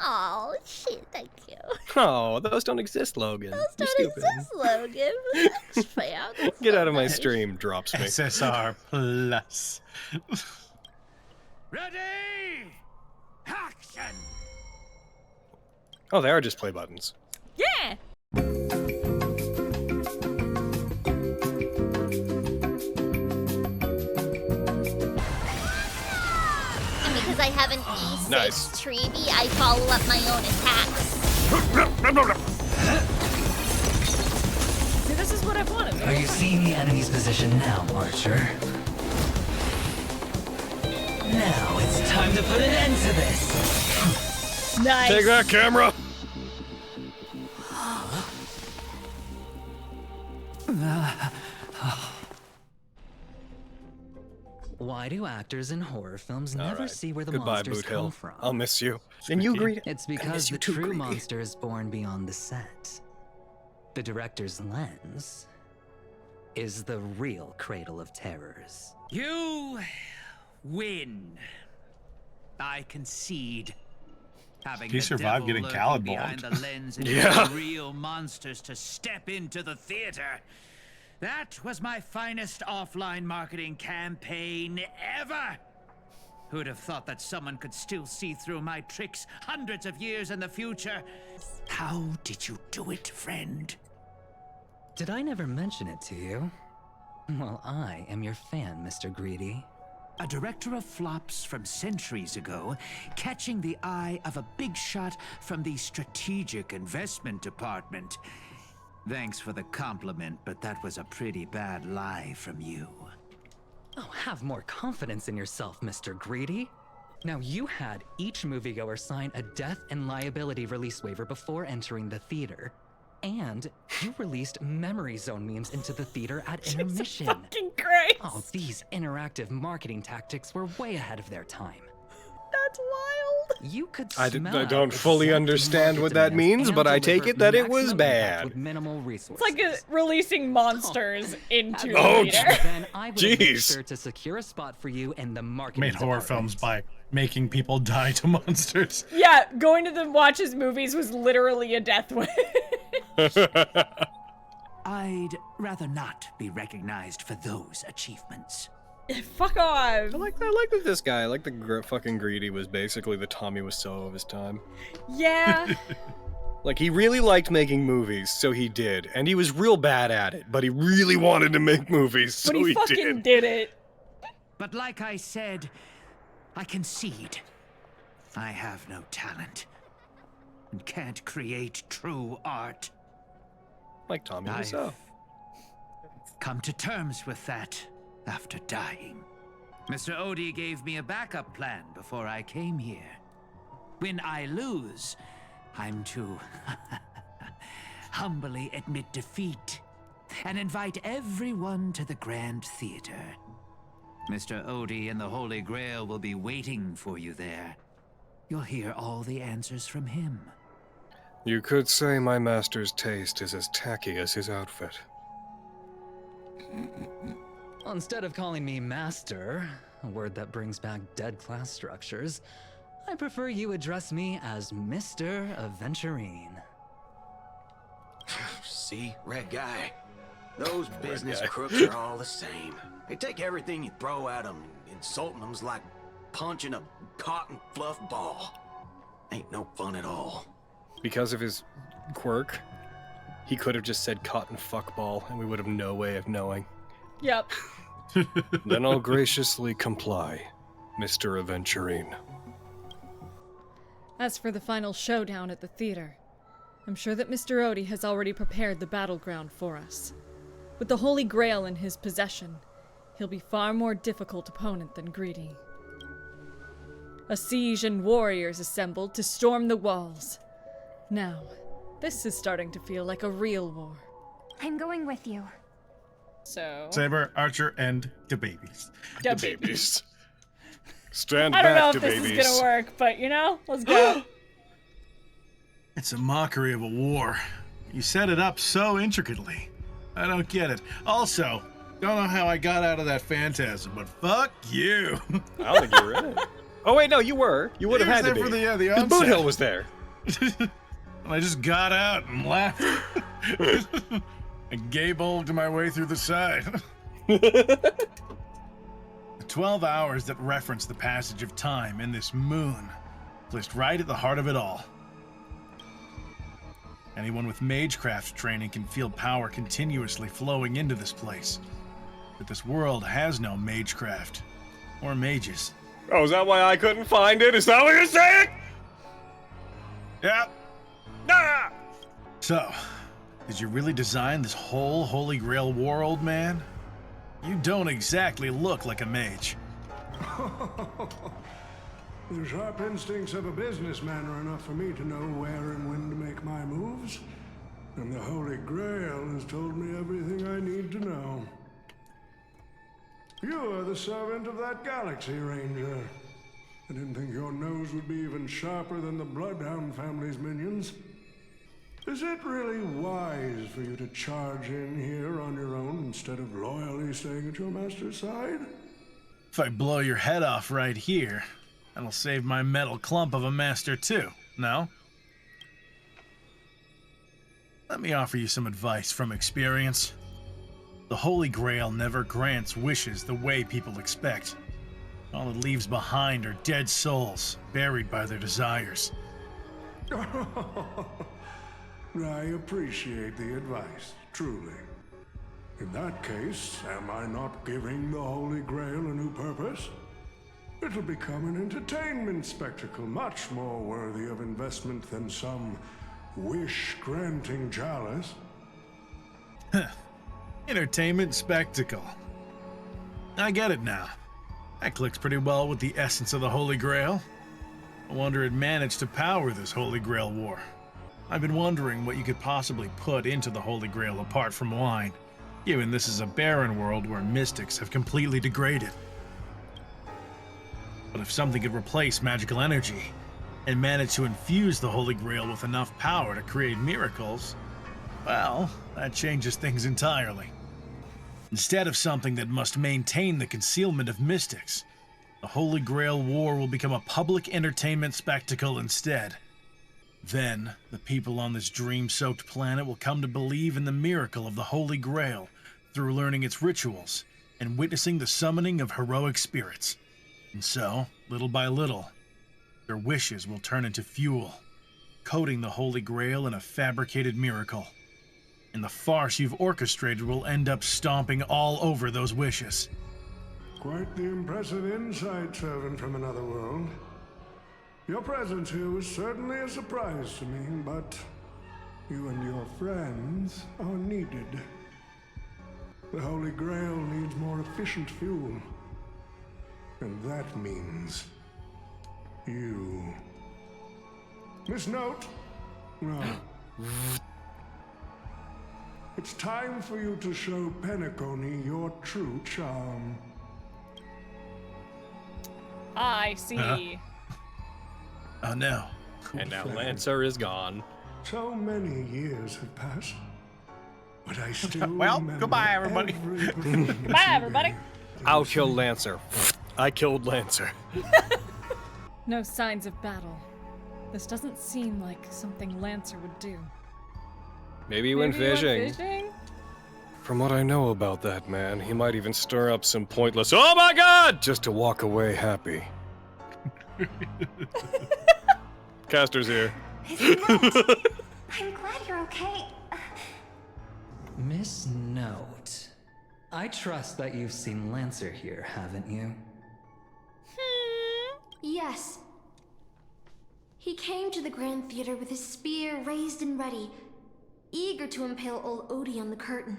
Oh, shit, thank you. Oh, those don't exist, Logan. You're stupid. Logan. That's fair. That's Get so out of my nice. stream. Drops me. SSR plus. Ready? Action! Oh, they are just play buttons. Yeah! And because I have an E6 Nice. treaty, I follow up my own attacks. See, this is what I've wanted. Are you seeing the enemy's position now, Archer? Now it's time to put an end to this. Nice. Take that, camera. Why do actors in horror films never right. see where the Goodbye, monsters come Bootill. from? I'll miss you. And you, Greedy. It's I miss because you the too, true Greedy. monster is born beyond the set. The director's lens is the real cradle of terrors. You win. I concede. Having He the survived devil getting lurking Collab behind bombed. the lens and Yeah. real monsters to step into the theater. That was my finest offline marketing campaign ever. Who'd have thought that someone could still see through my tricks hundreds of years in the future? How did you do it, friend? Did I never mention it to you? Well, I am your fan, Mr. Greedy. A director of flops from centuries ago, catching the eye of a big shot from the strategic investment department. Thanks for the compliment, but that was a pretty bad lie from you. Oh, have more confidence in yourself, Mr. Greedy. Now, you had each moviegoer sign a death and liability release waiver before entering the theater. And you released Memory Zone memes into the theater at intermission. Fucking Christ. Oh, these interactive marketing tactics were way ahead of their time. That's wild. You could I smell don't fully exact understand market what that demands means, and but I take deliver it that it was maximum impact bad. with minimal resources. It's like releasing monsters into the Oh, theater. Then I would have made Jeez. sure to secure a spot for you in the marketing Made horror department. films by making people die to monsters. Yeah, going to the watch his movies was literally a death wish. I'd rather not be recognized for those achievements. Fuck off. I like that this guy. I like the fucking Greedy was basically the Tommy Wiseau of his time. Yeah. Like, he really liked making movies, so he did. And he was real bad at it, but he really wanted to make movies, so But he fucking did it. But like I said, I concede. I have no talent and can't create true art. Like Tommy I've Wiseau. come to terms with that after dying. Mr. Odie gave me a backup plan before I came here. When I lose, I'm to humbly admit defeat and invite everyone to the Grand Theater. Mr. Odie and the Holy Grail will be waiting for you there. You'll hear all the answers from him. You could say my master's taste is as tacky as his outfit. Instead of calling me master, a word that brings back dead class structures, I prefer you address me as Mr. Aventurine. See, red guy. Those business crooks are all the same. They take everything you throw at them, insulting them's like punching a cotton fluff ball. Ain't no fun at all. Because of his quirk, he could have just said cotton fuckball, and we would have no way of knowing. Yep. Then I'll graciously comply, Mr. Aventurine. As for the final showdown at the theater, I'm sure that Mr. Odie has already prepared the battleground for us. With the Holy Grail in his possession, he'll be far more difficult opponent than Greedy. A siege and warriors assembled to storm the walls. Now, this is starting to feel like a real war. I'm going with you. So... Saber, Archer, and the babies. The babies. Stand I don't know back, if the this babies. is gonna work, but you know, let's go. It's a mockery of a war. You set it up so intricately. I don't get it. Also, don't know how I got out of that phantasm, but fuck you. I don't think you were in it. Oh wait, no, you were. You would have had to be. For the 'Cause onset. Bootill was there. And I just got out and laughed. And gay-bowled my way through the side. The 12 hours that reference the passage of time in this moon, placed right at the heart of it all. Anyone with magecraft training can feel power continuously flowing into this place. But this world has no magecraft. Or mages. Oh, is that why I couldn't find it? Is that what you're saying? Yep. Ah! So, did you really design this whole Holy Grail war, old man? You don't exactly look like a mage. The sharp instincts of a businessman are enough for me to know where and when to make my moves. And the Holy Grail has told me everything I need to know. You are the servant of that galaxy, Ranger. I didn't think your nose would be even sharper than the Bloodhound family's minions. Is it really wise for you to charge in here on your own instead of loyally staying at your master's side? If I blow your head off right here, that'll save my metal clump of a master too. No? Let me offer you some advice from experience. The Holy Grail never grants wishes the way people expect. All it leaves behind are dead souls, buried by their desires. I appreciate the advice, truly. In that case, am I not giving the Holy Grail a new purpose? It'll become an entertainment spectacle much more worthy of investment than some wish-granting chalice. Entertainment spectacle. I get it now. That clicks pretty well with the essence of the Holy Grail. I wonder it managed to power this Holy Grail war. I've been wondering what you could possibly put into the Holy Grail apart from wine, given this is a barren world where mystics have completely degraded. But if something could replace magical energy and manage to infuse the Holy Grail with enough power to create miracles, well, that changes things entirely. Instead of something that must maintain the concealment of mystics, the Holy Grail War will become a public entertainment spectacle instead. Then, the people on this dream-soaked planet will come to believe in the miracle of the Holy Grail through learning its rituals and witnessing the summoning of heroic spirits. And so, little by little, their wishes will turn into fuel, coating the Holy Grail in a fabricated miracle. And the farce you've orchestrated will end up stomping all over those wishes. Quite the impressive insight, servant from another world. Your presence here was certainly a surprise to me, but you and your friends are needed. The Holy Grail needs more efficient fuel. And that means you. Miss Note? No. It's time for you to show Penacony your true charm. I see. Oh no. And now Lancer is gone. So many years have passed, but I still Well, remember goodbye, everybody. Bye, everybody. I'll kill Lancer. I killed Lancer. No signs of battle. This doesn't seem like something Lancer would do. Maybe he went fishing. Fishing? From what I know about that man, he might even stir up some pointless "Oh my God!" just to walk away happy. Caster's here. I'm glad you're okay. Miss Note, I trust that you've seen Lancer here, haven't you? Yes. He came to the Grand Theater with his spear raised and ready, eager to impale old Odie on the curtain.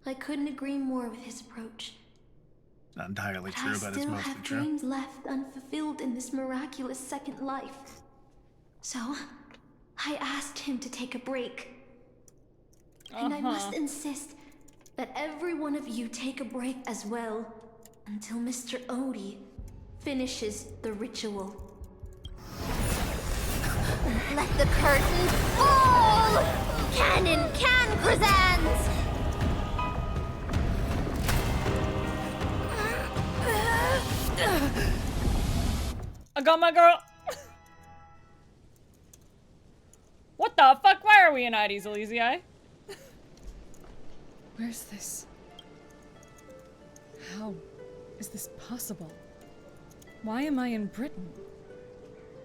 I couldn't agree more with his approach. Not entirely But true, but it's I still mostly have true. dreams left unfulfilled in this miraculous second life. So, I asked him to take a break. And I must insist that every one of you take a break as well, until Mr. Odie finishes the ritual. Let the curtain fall! Cannon can present! I got my girl. What the fuck? Why are we in Ides Elysiae? Where's this? How is this possible? Why am I in Britain?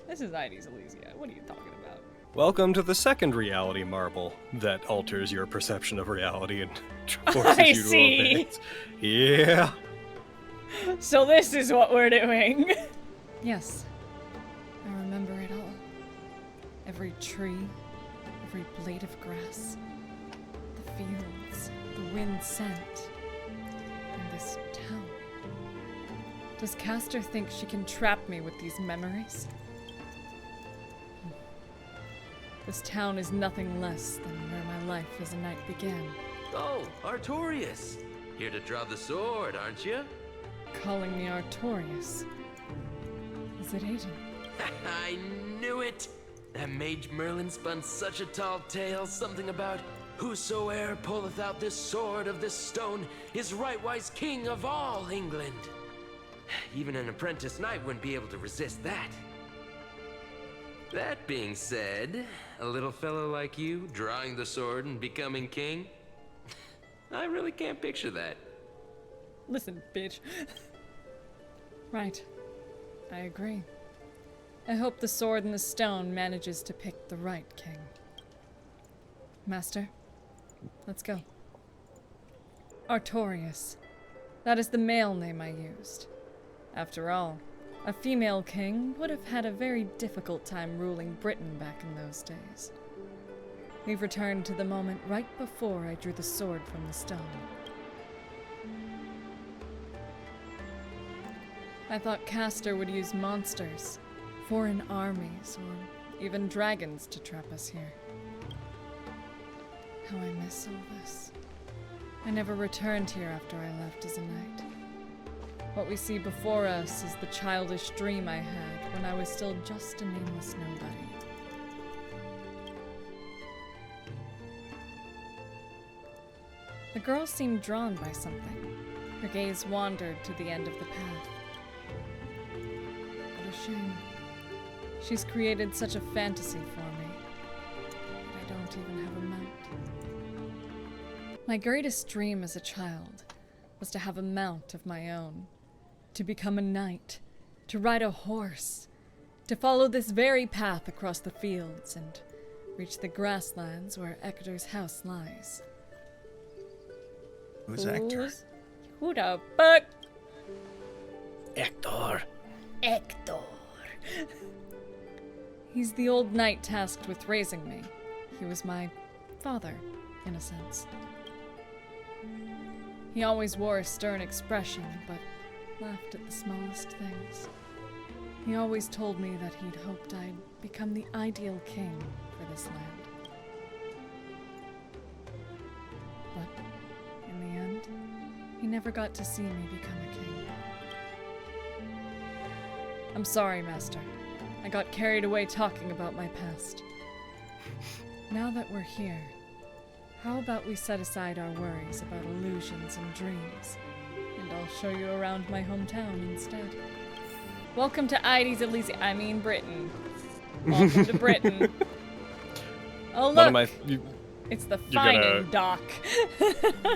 This is Ides Elysiae. What are you talking about? Welcome to the second reality marble that alters your perception of reality and forces you to obey it. Yeah. So this is what we're doing. Yes, I remember it all. Every tree, every blade of grass, the fields, the wind scent, and this town. Does Caster think she can trap me with these memories? This town is nothing less than where my life as a knight began. Oh, Artorias. Here to draw the sword, aren't you? Calling me Artorias. Is it Aiden? I knew it! That mage Merlin spun such a tall tale, something about whosoe'er pulleth out this sword of this stone is rightwise king of all England. Even an apprentice knight wouldn't be able to resist that. That being said, a little fellow like you drawing the sword and becoming king, I really can't picture that. Listen, bitch. Right. I agree. I hope the sword and the stone manages to pick the right king. Master, let's go. Artorius. That is the male name I used. After all, a female king would have had a very difficult time ruling Britain back in those days. We've returned to the moment right before I drew the sword from the stone. I thought Castor would use monsters, foreign armies, or even dragons to trap us here. How I miss all this. I never returned here after I left as a knight. What we see before us is the childish dream I had when I was still just a nameless nobody. The girl seemed drawn by something. Her gaze wandered to the end of the path. What a shame. She's created such a fantasy for me, but I don't even have a mount. My greatest dream as a child was to have a mount of my own, to become a knight, to ride a horse, to follow this very path across the fields and reach the grasslands where Ector's house lies. Who's Ector? Who the fuck? Ector. Ector. He's the old knight tasked with raising me. He was my father, in a sense. He always wore a stern expression, but laughed at the smallest things. He always told me that he'd hoped I'd become the ideal king for this land. But in the end, he never got to see me become a king. I'm sorry, Master. I got carried away talking about my past. Now that we're here, how about we set aside our worries about illusions and dreams, and I'll show you around my hometown instead. Welcome to Ides Elysium. I mean Britain. Welcome to Britain. Oh look, it's the finding dock.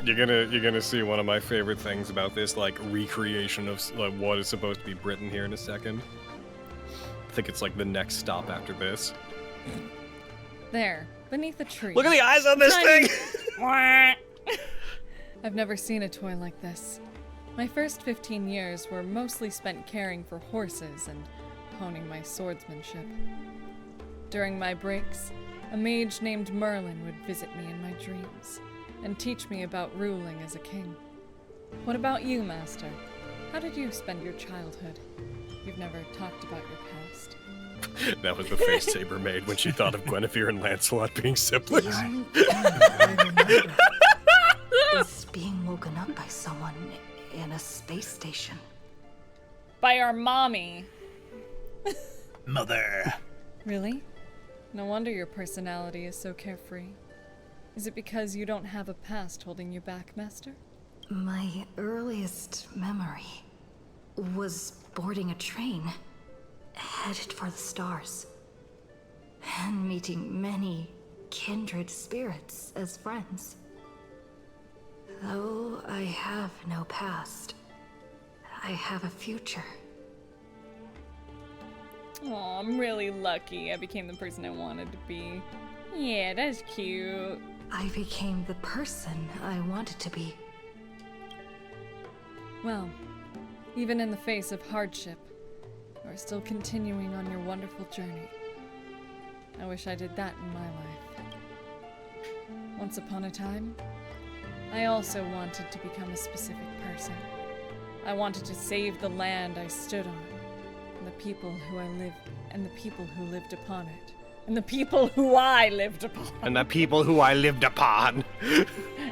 you're gonna see one of my favorite things about this, like, recreation of like, what is supposed to be Britain here in a second. I think it's like the next stop after this. There, beneath a tree. Look at the eyes on this thing! I've never seen a toy like this. My first 15 years were mostly spent caring for horses and honing my swordsmanship. During my breaks, a mage named Merlin would visit me in my dreams and teach me about ruling as a king. What about you, Master? How did you spend your childhood? You've never talked about your past. That was the face Saber made when she thought of Guinevere and Lancelot being siblings. The only thing I remember is being woken up by someone in a space station. By our mommy. Mother. Really? No wonder your personality is so carefree. Is it because you don't have a past holding you back, Master? My earliest memory was boarding a train, headed for the stars, and meeting many kindred spirits as friends. Though I have no past, I have a future. Aw, I'm really lucky I became the person I wanted to be. Yeah, that's cute. I became the person I wanted to be. Well, even in the face of hardship, you are still continuing on your wonderful journey. I wish I did that in my life. Once upon a time, I also wanted to become a specific person. I wanted to save the land I stood on, and the people who lived upon it. And the people who I lived upon. And the people who I lived upon.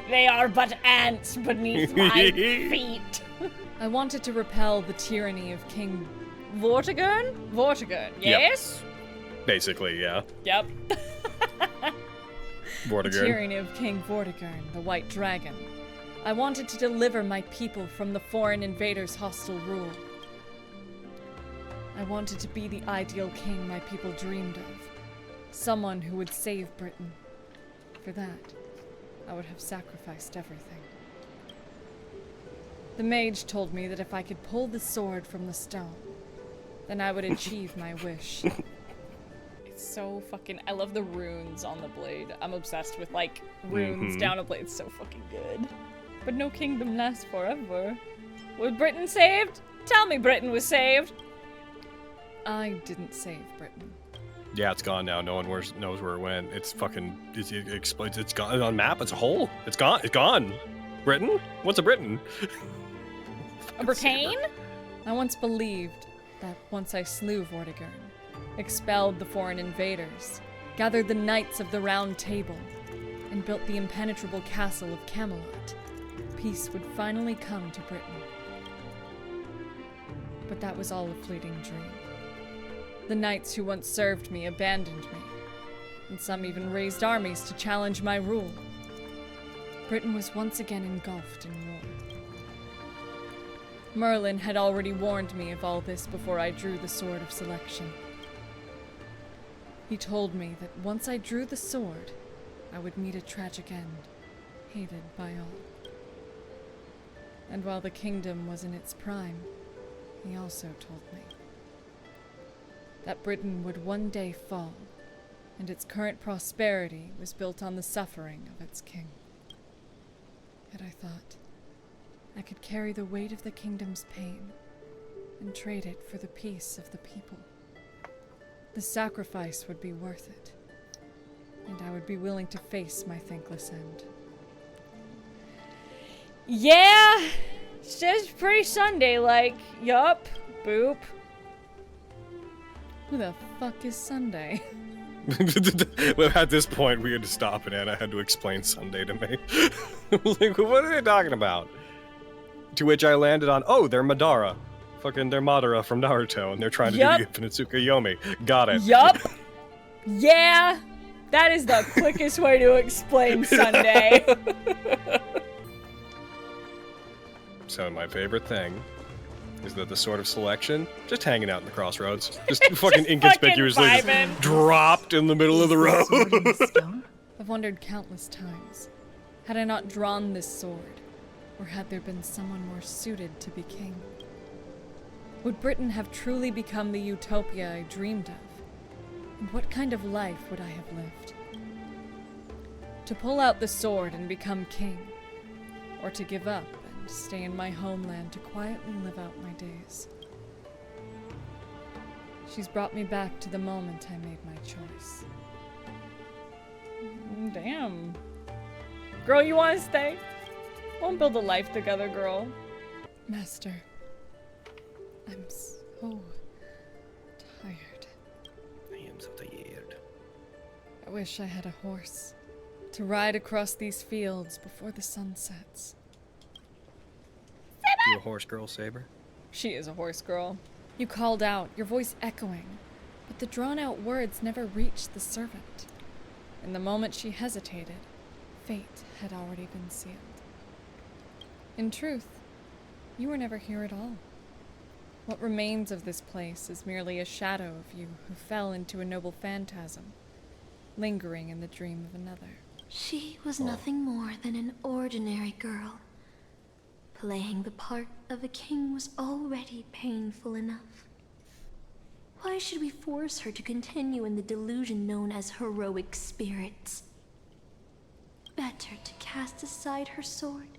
They are but ants beneath my feet. I wanted to repel the tyranny of King Vortigern? Vortigern, yes? Yep. Basically, yeah. Yep. Vortigern. The tyranny of King Vortigern, the White Dragon. I wanted to deliver my people from the foreign invaders' hostile rule. I wanted to be the ideal king my people dreamed of. Someone who would save Britain. For that, I would have sacrificed everything. The mage told me that if I could pull the sword from the stone, then I would achieve my wish. It's so fucking... I love the runes on the blade. I'm obsessed with, like, runes down a blade. It's so fucking good. But no kingdom lasts forever. Was Britain saved? Tell me Britain was saved! I didn't save Britain. Yeah, it's gone now. No one knows where it went. It's fucking... It explodes. It's gone. On map, it's a hole. It's gone. It's gone. Britain? What's a Britain? A Britain? I once believed that once I slew Vortigern, expelled the foreign invaders, gathered the knights of the Round Table, and built the impenetrable castle of Camelot, peace would finally come to Britain. But that was all a fleeting dream. The knights who once served me abandoned me, and some even raised armies to challenge my rule. Britain was once again engulfed in war. Merlin had already warned me of all this before I drew the Sword of Selection. He told me that once I drew the sword, I would meet a tragic end, hated by all. And while the kingdom was in its prime, he also told me that Britain would one day fall, and its current prosperity was built on the suffering of its king. Yet I thought I could carry the weight of the kingdom's pain and trade it for the peace of the people. The sacrifice would be worth it, and I would be willing to face my thankless end. Yeah, it's just pretty Sunday-like. Yup, boop. Who the fuck is Sunday? Well, at this point, we had to stop, and Anna had to explain Sunday to me. Like, what are they talking about? To which I landed on, oh, they're Madara. Fucking, they're Madara from Naruto, and they're trying to do the Infinite Tsukuyomi. Got it. Yup. Yeah, that is the quickest way to explain Sunday. So my favorite thing is that the Sword of Selection, just hanging out in the crossroads. Just fucking inconspicuously just dropped in the middle of the road. I've wondered countless times, had I not drawn this sword, or had there been someone more suited to be king? Would Britain have truly become the utopia I dreamed of? And what kind of life would I have lived? To pull out the sword and become king, or to give up and stay in my homeland to quietly live out my days? She's brought me back to the moment I made my choice. Damn. Girl, you wanna stay? Won't build a life together, girl. Master, I'm so tired. I am so tired. I wish I had a horse to ride across these fields before the sun sets. You a horse girl, Saber? She is a horse girl. You called out, your voice echoing, but the drawn-out words never reached the servant. In the moment she hesitated, fate had already been sealed. In truth, you were never here at all. What remains of this place is merely a shadow of you who fell into a noble phantasm, lingering in the dream of another. She was nothing more than an ordinary girl. Playing the part of a king was already painful enough. Why should we force her to continue in the delusion known as heroic spirits? Better to cast aside her sword,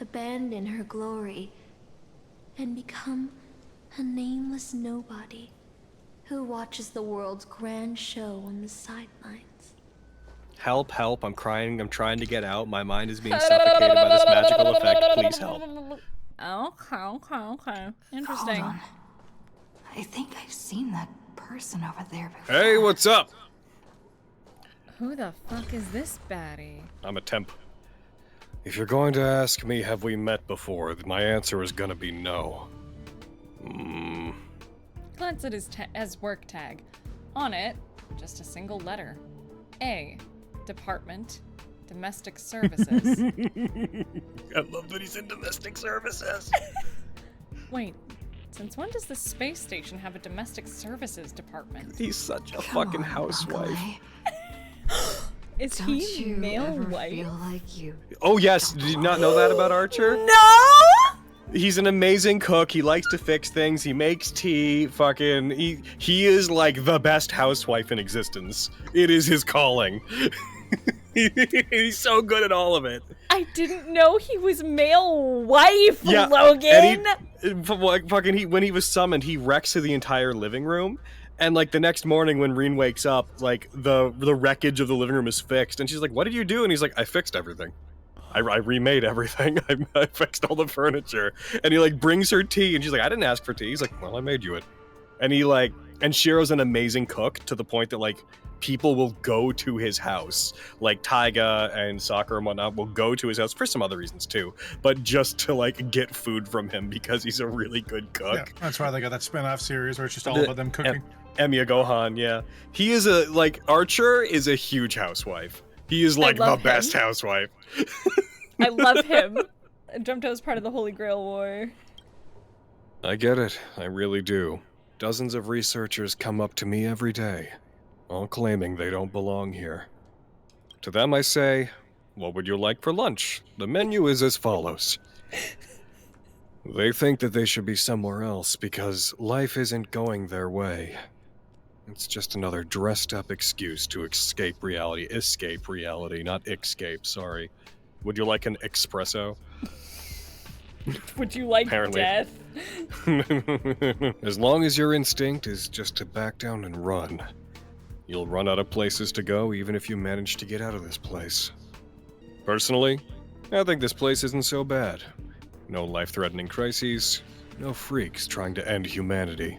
abandon her glory, and become a nameless nobody who watches the world's grand show on the sidelines. Help, help, I'm crying, I'm trying to get out. My mind is being suffocated by this magical effect. Please help. Okay. Interesting. Hold on. I think I've seen that person over there before. Hey, what's up? Who the fuck is this baddie? I'm a temp. If you're going to ask me, have we met before, my answer is gonna be no. Glance at his work tag. On it, just a single letter. A. Department. Domestic Services. I love that he's in domestic services. Wait, Since when does the space station have a domestic services department? He's such a fucking housewife. Is he male white? Feel like you Oh yes, did you not know that about Archer? No! He's an amazing cook. He likes to fix things. He makes tea. Fucking he is like the best housewife in existence. It is his calling. He's so good at all of it. I didn't know he was male wife, Yeah, Logan. And when he was summoned, he wrecks the entire living room. And like the next morning when Reen wakes up, like the wreckage of the living room is fixed, and she's like, "What did you do?" And he's like, "I fixed everything. I remade everything. I fixed all the furniture." And he like brings her tea, and she's like, "I didn't ask for tea." He's like, "Well, I made you it." And he like, and Shiro's an amazing cook to the point that like people will go to his house, like Taiga and Sakura and whatnot will go to his house for some other reasons too, but just to like get food from him because he's a really good cook. Yeah, that's why they got that spin-off series where it's just all about them cooking. Emiya Gohan, yeah. He is Archer is a huge housewife. He is like the best housewife. I love him. Jumto's part of the Holy Grail War. I get it. I really do. Dozens of researchers come up to me every day, all claiming they don't belong here. To them I say, "What would you like for lunch? The menu is as follows." They think that they should be somewhere else because life isn't going their way. It's just another dressed-up excuse to escape reality. Escape reality, not escape, sorry. Would you like an espresso? Would you like Apparently. death? As long as your instinct is just to back down and run, you'll run out of places to go even if you manage to get out of this place. Personally, I think this place isn't so bad. No life-threatening crises, no freaks trying to end humanity.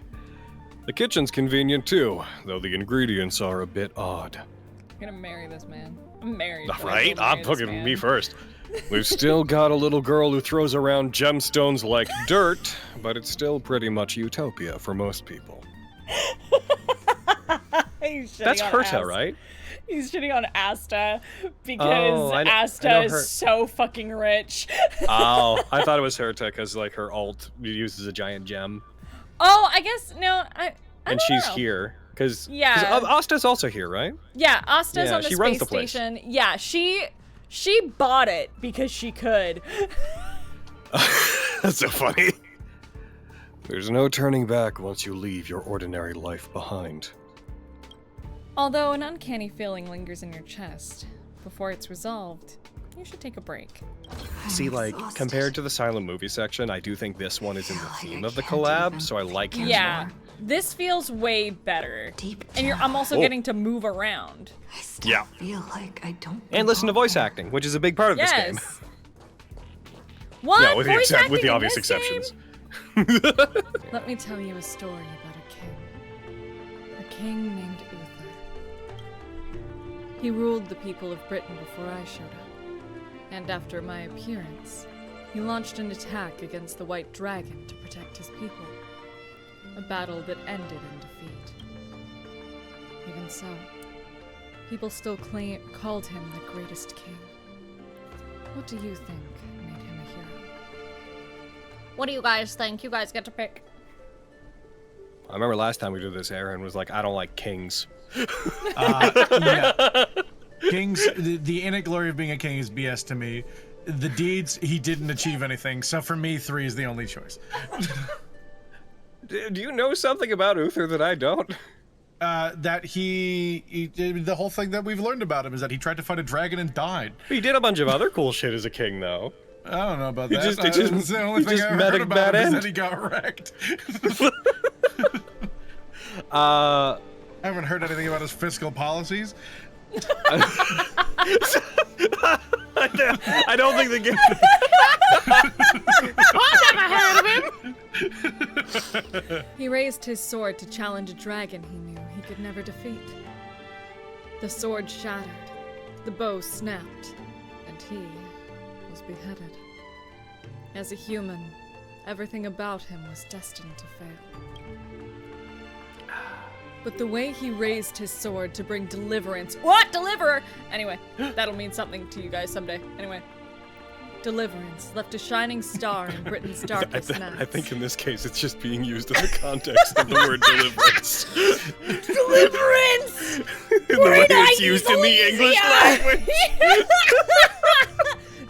The kitchen's convenient too, though the ingredients are a bit odd. I'm gonna marry this man. I'm married. Right? I'm fucking me first. We've still got a little girl who throws around gemstones like dirt, but it's still pretty much utopia for most people. That's Herta, right? He's shitting on Asta because I Asta know is so fucking rich. Oh, I thought it was Herta because like her ult uses a giant gem. Oh, I guess no. I and don't she's know. here because Yeah. Asta's also here, right? Yeah, Asta's Yeah, on the she space runs the place. station. Yeah, she bought it because she could. That's so funny. There's no turning back once you leave your ordinary life behind. Although an uncanny feeling lingers in your chest, before it's resolved, you should take a break. See, like, compared to the silent movie section, I do think this one is in the theme of the collab, so I like it Yeah, more. this feels way better. And I'm also getting to move around. Yeah. feel like I don't. And listen to voice acting, which is a big part of this game. Yes. What? Yeah, with the, Voice acting with the in obvious this game? exceptions. Let me tell you a story about a king. A king named Uther. He ruled the people of Britain before I showed up. And after my appearance, he launched an attack against the White Dragon to protect his people. A battle that ended in defeat. Even so, people still called him the greatest king. What do you think made him a hero? What do you guys think? You guys get to pick. I remember last time we did this, Aaron was like, I don't like kings. Yeah. Kings, the innate glory of being a king is BS to me. The deeds, he didn't achieve anything, so for me, 3 is the only choice. Do you know something about Uther that I don't? That the whole thing that we've learned about him is that he tried to fight a dragon and died. He did a bunch of other cool shit as a king, though. I don't know about He that. just- That's the only he thing just I met heard a about bad him is end. that he got wrecked. I haven't heard anything about his fiscal policies. I don't think the game. I never heard of him. He raised his sword to challenge a dragon he knew he could never defeat. The sword shattered, the bow snapped, and he was beheaded. As a human, everything about him was destined to fail. But the way he raised his sword to bring deliverance— What? Deliverer? Anyway, that'll mean something to you guys someday. Anyway. Deliverance left a shining star in Britain's darkest nights. I think in this case it's just being used in the context of the word deliverance. Deliverance! The way it's used in the English language.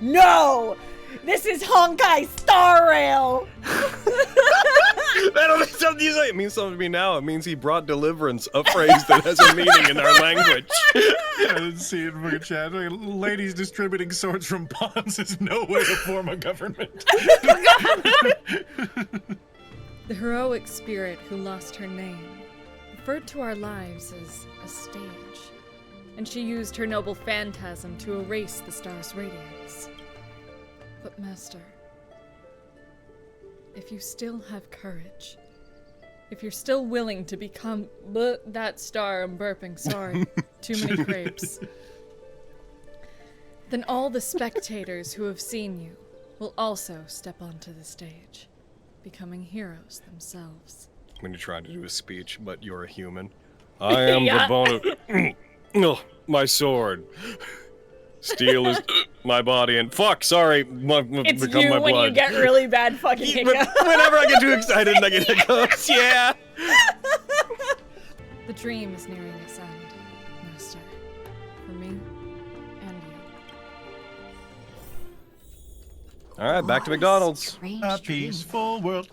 No! This is Honkai Star Rail! That don't mean something to you. It means something to me now. It means he brought deliverance, a phrase that has a meaning in our language. I didn't see it in fucking chat. Ladies distributing swords from ponds is no way to form a government. The heroic spirit who lost her name referred to our lives as a stage, and she used her noble phantasm to erase the star's radiance. But Master, if you still have courage, if you're still willing to become that star, I'm burping, sorry, too many crepes, then all the spectators who have seen you will also step onto the stage, becoming heroes themselves. When you try to do a speech, but you're a human. I am the bone of... my sword. Steel is my body, and fuck, sorry, It's become you my when blood. you get really bad fucking hiccups. Whenever I get too excited and I get hiccups, yeah. The dream is nearing its end, Master. For me and you. All right, back to McDonald's. A peaceful world.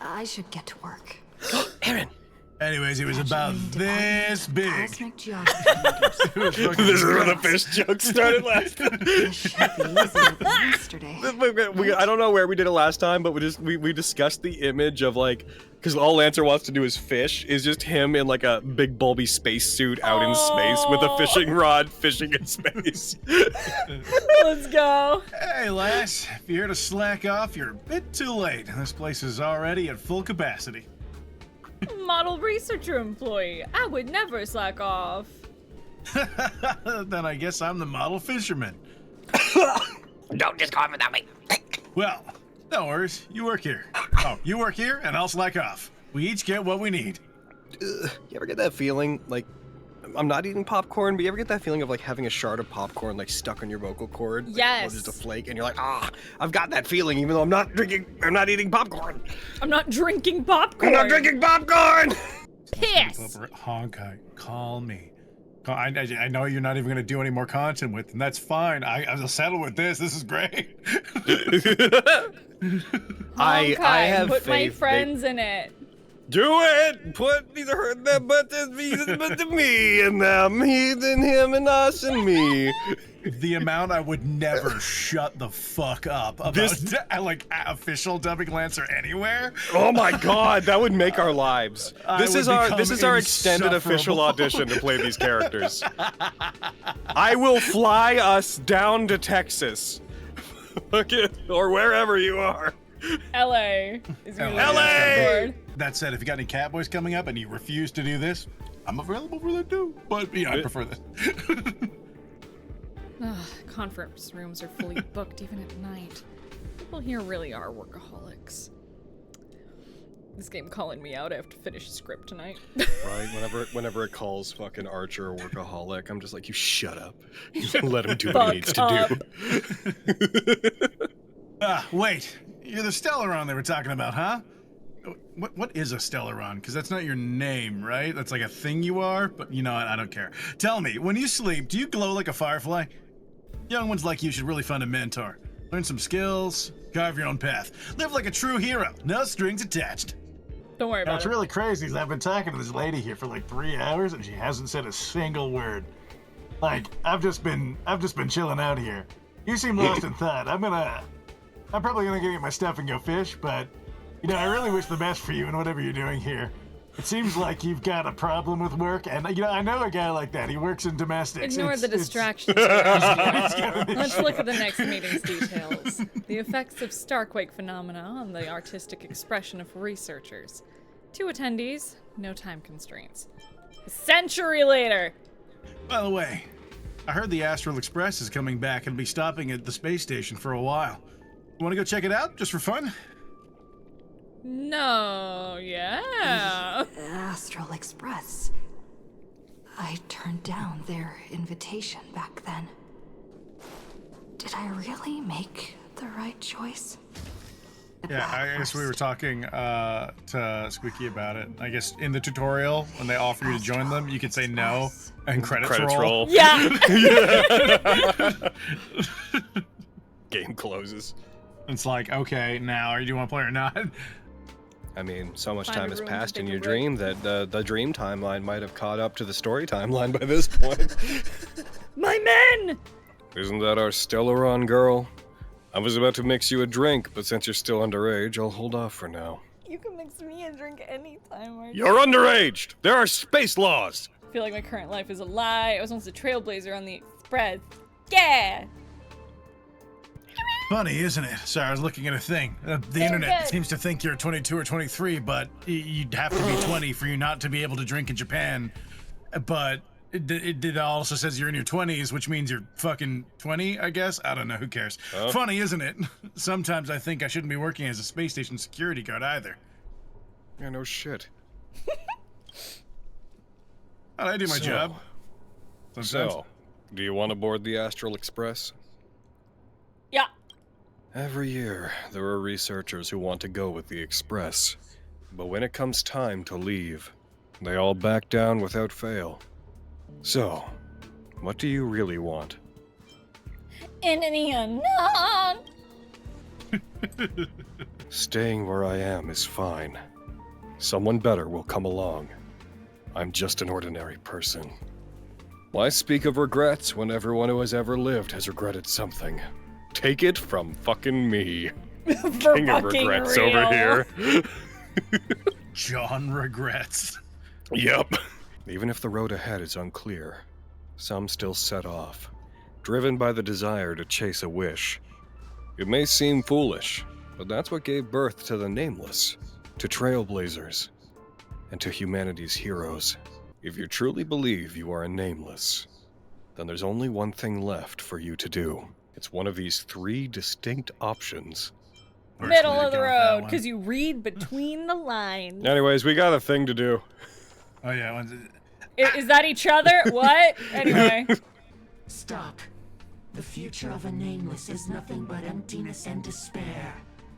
I should get to work. Aaron. Anyways, it was about this big. Cosmic geography. This is where the fish joke started last time. Yesterday. I don't know where we did it last time, but we discussed the image of like, because all Lancer wants to do is fish, is just him in like a big bulby space suit out in space with a fishing rod fishing in space. Let's go. Hey, lass, if you're here to slack off, you're a bit too late. This place is already at full capacity. Model researcher employee. I would never slack off. Then I guess I'm the model fisherman. Don't just call me that way. Well, no worries. You work here. Oh, you work here, and I'll slack off. We each get what we need. You ever get that feeling, like, I'm not eating popcorn, but you ever get that feeling of like having a shard of popcorn like stuck on your vocal cord? Like, yes. Or just a flake, and you're like, I've got that feeling even though I'm not eating popcorn. I'm not drinking popcorn. I'm not drinking popcorn! Piss! Over at Honkai, call me. I know you're not even going to do any more content with, and that's fine. I'll settle with this. This is great. I have put faith my friends in it. Do it! Put neither them but to me and them, he and him and us and me. The amount I would never shut the fuck up about like official dubbing Lancer anywhere. Oh my god, that would make our lives. This is our extended official audition to play these characters. I will fly us down to Texas. Or wherever you are. LA is your LA! That said, if you got any Catboys coming up and you refuse to do this, I'm available for that too. But yeah, I prefer this. Conference rooms are fully booked even at night. People here really are workaholics. This game calling me out. I have to finish script tonight. Right? Whenever it calls fucking Archer a workaholic, I'm just like, you shut up. Let him do what he needs to do. Wait. You're the Stellaron they were talking about, huh? What is a Stellaron? Because that's not your name, right? That's like a thing you are, but you know what? I don't care. Tell me, when you sleep, do you glow like a firefly? Young ones like you should really find a mentor. Learn some skills, carve your own path. Live like a true hero, no strings attached. Don't worry about it. What's really crazy is I've been talking to this lady here for like 3 hours and she hasn't said a single word. Like, I've just been chilling out here. You seem lost in thought. I'm probably gonna get my stuff and go fish, but you know, I really wish the best for you in whatever you're doing here. It seems like you've got a problem with work, and you know, I know a guy like that. He works in domestics. Ignore the distractions. Let's look at the next meeting's details. The effects of Starquake phenomena on the artistic expression of researchers. 2 attendees, no time constraints. A century later! By the way, I heard the Astral Express is coming back and will be stopping at the space station for a while. You want to go check it out, just for fun? No, yeah. Astral Express. I turned down their invitation back then. Did I really make the right choice? Yeah, I guess we were talking to Squeaky about it. I guess in the tutorial, when they offer you to join them, you can say no, and credits roll. Yeah. Game closes. It's like, okay, now, do you want to play or not? I mean, so much Find time a has room to passed in take a your rip. dream that the dream timeline might have caught up to the story timeline by this point. My men! Isn't that our Stellaron girl? I was about to mix you a drink, but since you're still underage, I'll hold off for now. You can mix me a drink anytime, Archie. You're underaged! There are space laws! I feel like my current life is a lie. I was once a trailblazer on the Express. Yeah! Funny, isn't it? Sorry, I was looking at a thing. The internet seems to think you're 22 or 23, but you'd have to be 20 for you not to be able to drink in Japan. But it also says you're in your 20s, which means you're fucking 20, I guess? I don't know, who cares? Oh. Funny, isn't it? Sometimes I think I shouldn't be working as a space station security guard either. Yeah, no shit. I do my job. Sometimes. So, do you want to board the Astral Express? Yeah. Every year, there are researchers who want to go with the Express. But when it comes time to leave, they all back down without fail. So, what do you really want? In the unknown. Staying where I am is fine. Someone better will come along. I'm just an ordinary person. Why speak of regrets when everyone who has ever lived has regretted something? Take it from fucking me. King of regrets real. over here. John regrets. Yep. Even if the road ahead is unclear, some still set off, driven by the desire to chase a wish. It may seem foolish, but that's what gave birth to the Nameless, to Trailblazers, and to humanity's heroes. If you truly believe you are a Nameless, then there's only one thing left for you to do. It's one of these 3 distinct options. Middle of the road, because you read between the lines. Anyways, we got a thing to do. Oh yeah. Is that each other? What? Anyway. Stop. The future of a Nameless is nothing but emptiness and despair.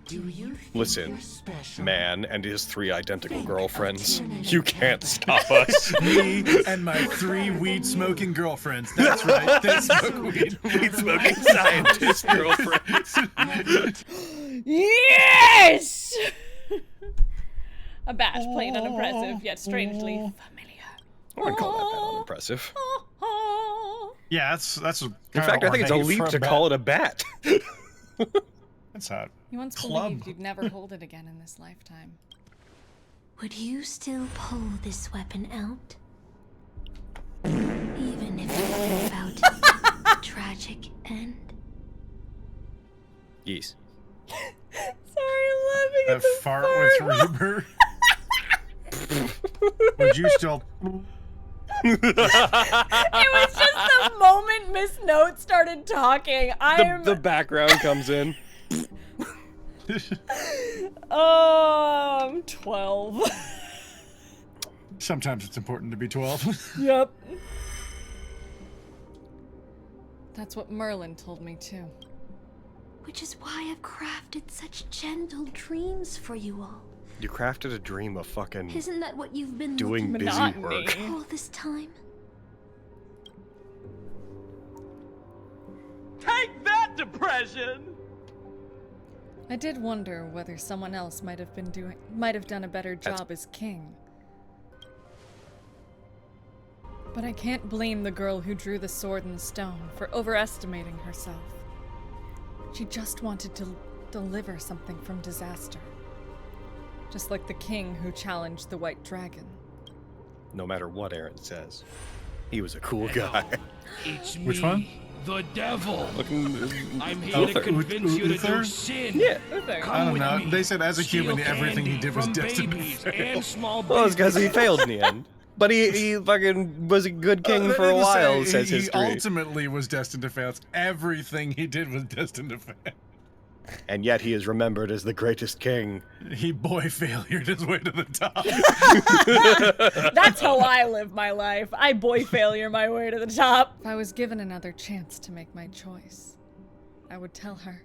Do you think Listen, you're special? man and his 3 identical girlfriends. You can't stop us. Me and my 3 weed-smoking girlfriends. That's right. They smoke weed. Weed-smoking scientist girlfriends. Yes! Abashed, plain unimpressive, yet strangely familiar. I wouldn't call that unimpressive. Yeah, that's In fact, I think it's a leap to call it a bat. That's hot. You once believed you'd never hold it again in this lifetime. Would you still pull this weapon out? Even if it were about a tragic end? Yes. Sorry, I'm laughing That at the fart with Reaper. Would you still... It was just the moment Miss Note started talking. The background comes in. I'm 12. Sometimes it's important to be 12. Yep. That's what Merlin told me too. Which is why I've crafted such gentle dreams for you all. You crafted a dream of fucking Isn't that what you've been doing looking busy for work. all this time? Take that, depression! I did wonder whether someone else might have done a better job as king. But I can't blame the girl who drew the sword and stone for overestimating herself. She just wanted to deliver something from disaster. Just like the king who challenged the White Dragon. No matter what Aaron says, he was a cool guy. It's me, Which one? the devil. I'm here Uther? to convince you to Uther? do sin. Yeah, Uther. I don't know. They said as a human, everything he did was destined to fail. Well, it's because he failed in the end. But he fucking was a good king for a while, says history. He ultimately was destined to fail. Everything he did was destined to fail. And yet he is remembered as the greatest king. He boy failured his way to the top. That's how I live my life. I boy failure my way to the top. If I was given another chance to make my choice, I would tell her,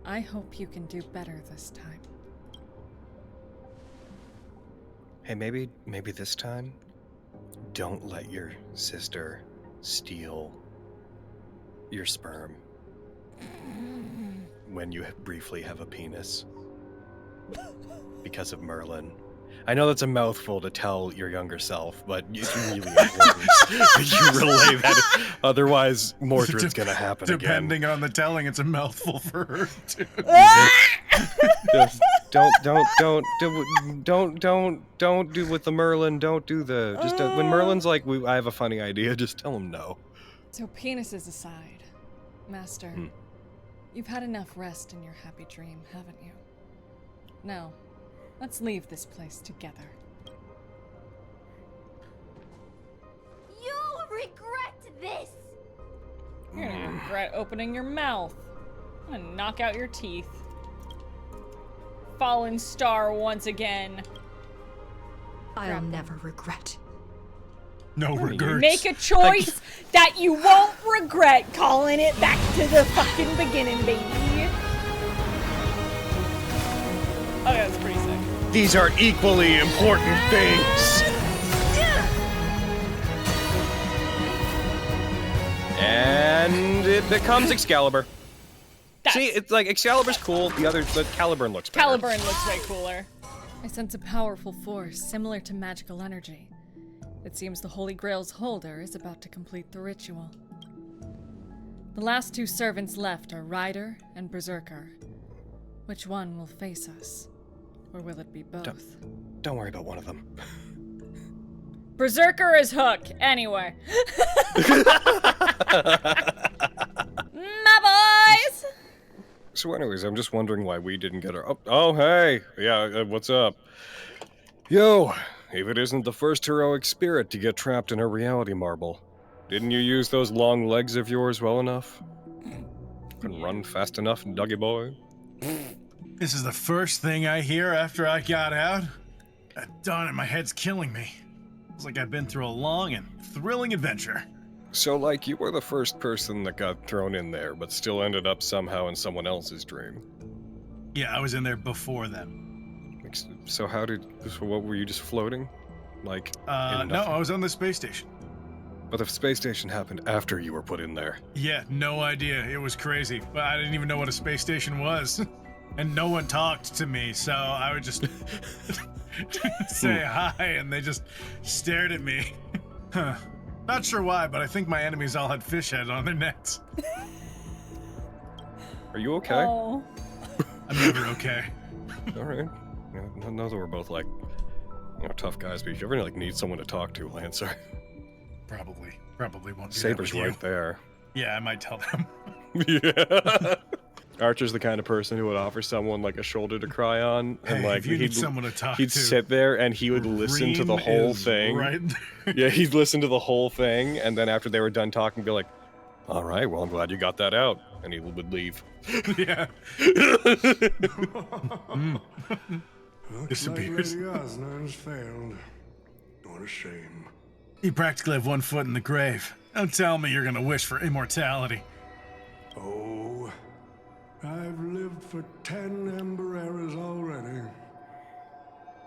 I hope you can do better this time. Hey, maybe this time, don't let your sister steal your sperm when you briefly have a penis because of Merlin. I know that's a mouthful to tell your younger self, but it's really important that you relay that. Otherwise, Mordred's gonna happen Depending again. on the telling, it's a mouthful for her too. Don't do with the Merlin. Don't do the when Merlin's like, I have a funny idea. Just tell him no. So penises aside, Master, you've had enough rest in your happy dream, haven't you? Now, let's leave this place together. You'll regret this! You're gonna regret opening your mouth. I'm gonna knock out your teeth. Fallen star once again. I'll never regret. No regrets. Make a choice that you won't regret, calling it back to the fucking beginning, baby. Oh, yeah, that's pretty sick. These are equally important things. And it becomes Excalibur. See, it's like Excalibur's cool. The Caliburn looks better. Caliburn looks way cooler. I sense a powerful force similar to magical energy. It seems the Holy Grail's holder is about to complete the ritual. The last two servants left are Rider and Berserker. Which one will face us? Or will it be both? Don't worry about one of them. Berserker is Hook, anyway. My boys! So anyways, I'm just wondering why we didn't get our... Oh, hey! Yeah, what's up? Yo, if it isn't the first heroic spirit to get trapped in a reality marble, didn't you use those long legs of yours well enough? Can run fast enough, Dougie boy? This is the first thing I hear after I got out. Darn it, my head's killing me. It's like I've been through a long and thrilling adventure. So, like, you were the first person that got thrown in there, but still ended up somehow in someone else's dream. Yeah, I was in there before them. So what were you just floating? Like, No, I was on the space station. But the space station happened after you were put in there. Yeah, no idea. It was crazy. But I didn't even know what a space station was. And no one talked to me, so I would just say hi, and they just stared at me. Huh. Not sure why, but I think my enemies all had fish heads on their necks. Are you okay? Oh. I'm never okay. All right. Yeah, no, we're both like, tough guys, but if you ever like need someone to talk to, Lancer. Probably won't do Saber's that with right there. Yeah, I might tell them. Yeah. Archer's the kind of person who would offer someone like a shoulder to cry on, and Hey, like if you need someone to talk he'd to, sit there and he would listen to the Reem whole is thing. right Yeah, he'd listen to the whole thing, and then after they were done talking, be like, "All right, well, I'm glad you got that out," and he would leave. Yeah. Disappears. Lady Osner has failed. What a shame. You practically have one foot in the grave. Don't tell me you're gonna wish for immortality. Oh, I've lived for 10 Ember Eras already.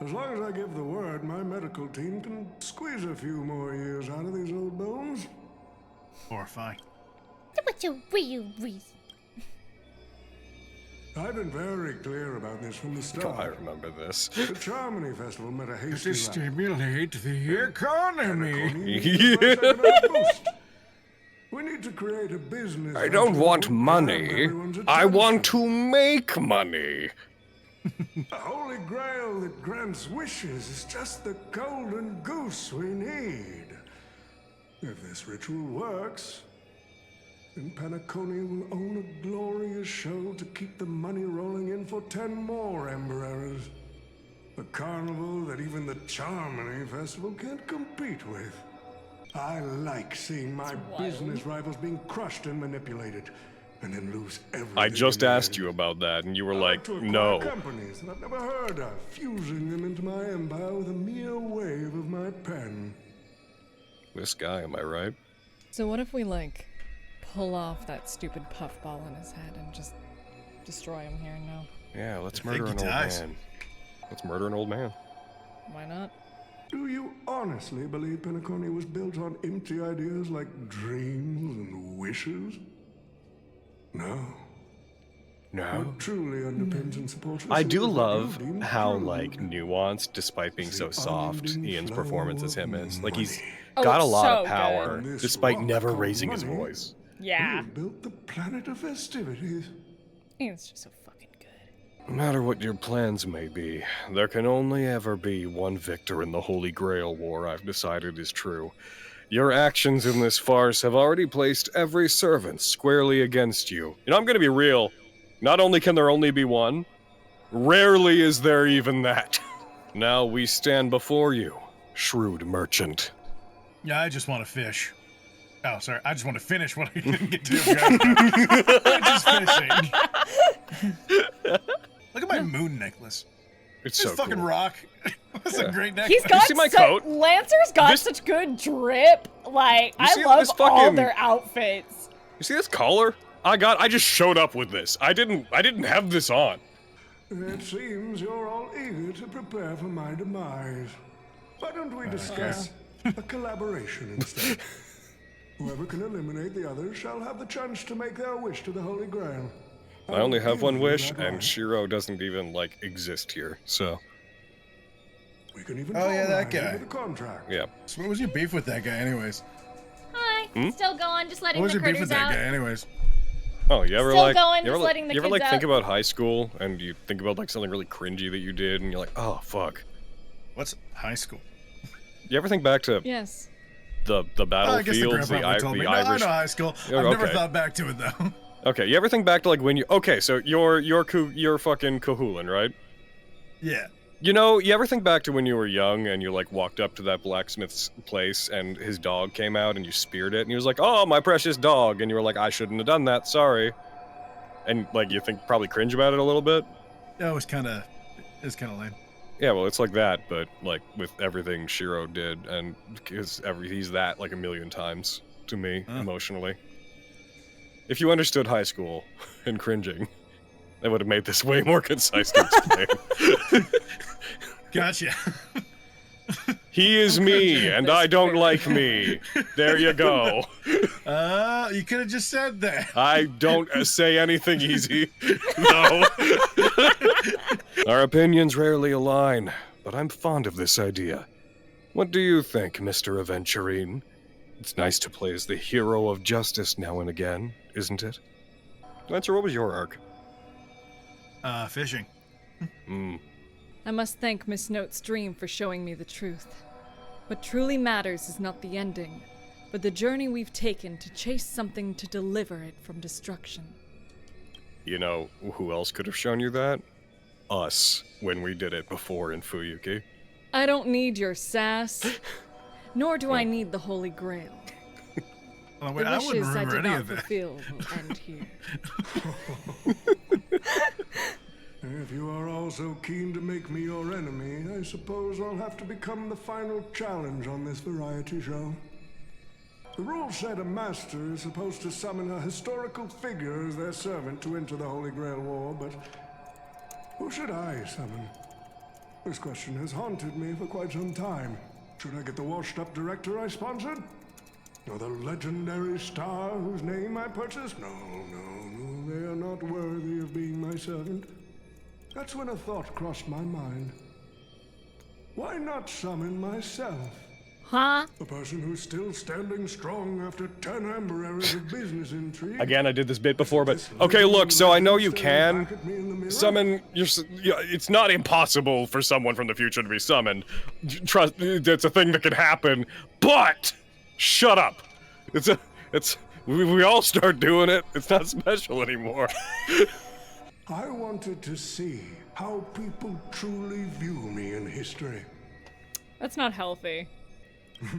As long as I give the word, my medical team can squeeze a few more years out of these old bones. Horrifying. What's your real reason? I've been very clear about this from the start. I remember this. The Charmony Festival met a hasty To stimulate the economy. We need to create a business. I don't want money. I want to make money. The Holy Grail that grants wishes is just the golden goose we need. If this ritual works, then Penacony will own a glorious show to keep the money rolling in for 10 more Ember Eras. A carnival that even the Charmony Festival can't compete with. I like seeing my business rivals being crushed and manipulated, and then lose everything. I just asked you about that, and you were like, no. Companies that I've never heard of, fusing them into my empire with a mere wave of my pen. This guy, am I right? So what if we, like, pull off that stupid puffball in his head and just destroy him here now. Yeah, let's I murder think an he old dies. man. Let's murder an old man. Why not? Do you honestly believe Penacony was built on empty ideas like dreams and wishes? No. No. What truly underpins and supports I us do is love what you deem how, true. like, nuanced, despite being so soft, Ian's performance as him is. Like, he's Oh, got a lot so of power, good. despite never This rock raising his money. voice. Yeah. We built the planet of festivities. Ian's just so fucking good. No matter what your plans may be, there can only ever be one victor in the Holy Grail War, I've decided is true. Your actions in this farce have already placed every servant squarely against you. You know, I'm gonna be real. Not only can there only be one, rarely is there even that. Now we stand before you, shrewd merchant. Yeah, I just want to fish. Oh, sorry. I just want to finish what I didn't get to. I'm just finishing. Look at my moon necklace. It's This so fucking cool. rock. That's a great necklace. He's got see my coat? Lancer's got This- such good drip. Like, You I see love this all fucking- their outfits. You see this collar? I just showed up with this. I didn't have this on. It seems you're all eager to prepare for my demise. Why don't we discuss a collaboration instead? Whoever can eliminate the others shall have the chance to make their wish to the Holy Grail. I only have one wish, that and right. Shiro doesn't even, like, exist here, so. We can even Oh, yeah, that formalize guy. it with a contract. Yeah. So what was your beef with that guy, anyways? Hi. Hmm? Still going, just letting What was the your beef with critters that out. guy, anyways? Oh, you ever Still like going, you ever, just letting the you ever kids like think out. about high school and you think about like something really cringy that you did and you're like, oh fuck. What's high school? You ever think back to Yes. the I guess the battlefields, grandpa told me. No, Irish? I know high school. Yeah, I've never okay. thought back to it though. Okay, you ever think back to like when you so you're fucking Kahulin, right? Yeah. You know, you ever think back to when you were young and you like walked up to that blacksmith's place and his dog came out and you speared it and he was like, "Oh, my precious dog," and you were like, "I shouldn't have done that, sorry." And like you think probably cringe about it a little bit. Yeah, it was kind of lame. Yeah, well, it's like that, but like with everything Shiro did, and because he's that like a million times to me emotionally. If you understood high school and cringing, that would have made this way more concise to explain. Gotcha. He is me, and I don't like me. There you go. You could have just said that. I don't say anything easy. No. Our opinions rarely align, but I'm fond of this idea. What do you think, Mr. Aventurine? It's nice to play as the hero of justice now and again, isn't it? Lancer, what was your arc? Fishing. I must thank Miss Note's dream for showing me the truth. What truly matters is not the ending, but the journey we've taken to chase something to deliver it from destruction. You know, who else could have shown you that? Us, when we did it before in Fuyuki. I don't need your sass, nor do I need the Holy Grail. Oh, wait, The I wouldn't wishes I remember did any not of that. fulfill will end here. If you are all so keen to make me your enemy, I suppose I'll have to become the final challenge on this variety show. The rules said a master is supposed to summon a historical figure as their servant to enter the Holy Grail War, but who should I summon? This question has haunted me for quite some time. Should I get the washed-up director I sponsored? Or the legendary star whose name I purchased? No, they are not worthy of being my servant. That's when a thought crossed my mind. Why not summon myself? Huh? A person who's still standing strong after 10 amber errors of business intrigue. Again, I did this bit before, but okay, look, so I know you can summon your. It's not impossible for someone from the future to be summoned. Trust, it's a thing that can happen. But shut up. We all start doing it. It's not special anymore. I wanted to see how people truly view me in history. That's not healthy.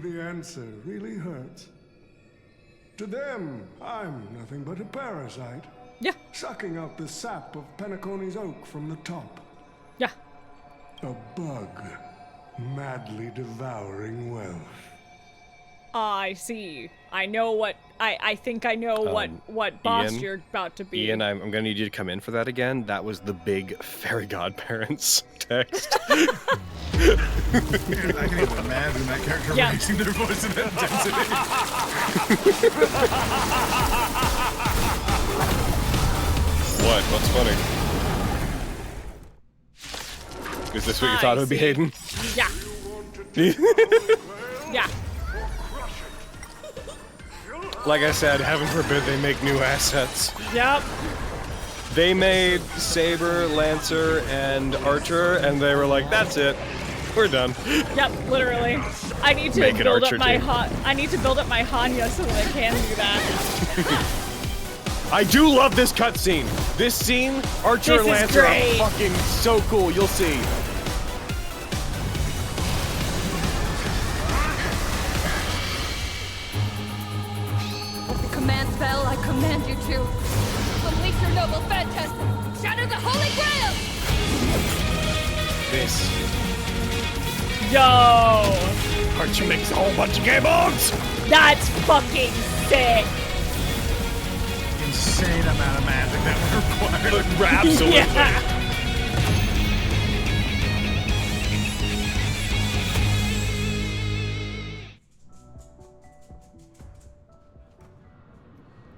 The answer really hurts. To them, I'm nothing but a parasite. Yeah. Sucking out the sap of Penacony's oak from the top. Yeah. A bug, madly devouring wealth. I see. I know what I think I know what boss Ian? you're about to be. Ian, I'm gonna need you to come in for that again. That was the big fairy godparents text. I can even imagine that character raising their voice in that intensity. What? What's funny? Is this what you thought it would be, Hayden? Yeah. Yeah. Like I said, heaven forbid they make new assets. Yep. They made Saber, Lancer, and Archer, and they were like, that's it. We're done. Yep, literally. I need to build up my I need to build up my Hanya so that I can do that. I do love this cutscene. This scene, Archer and Lancer are fucking so cool. You'll see. With the command spell, I command you to unleash your noble phantasm, shatter the Holy Grail! This. Yo! Archer makes a whole bunch of gameons! That's fucking sick! Insane amount of magic that would require. Absolutely. Yeah.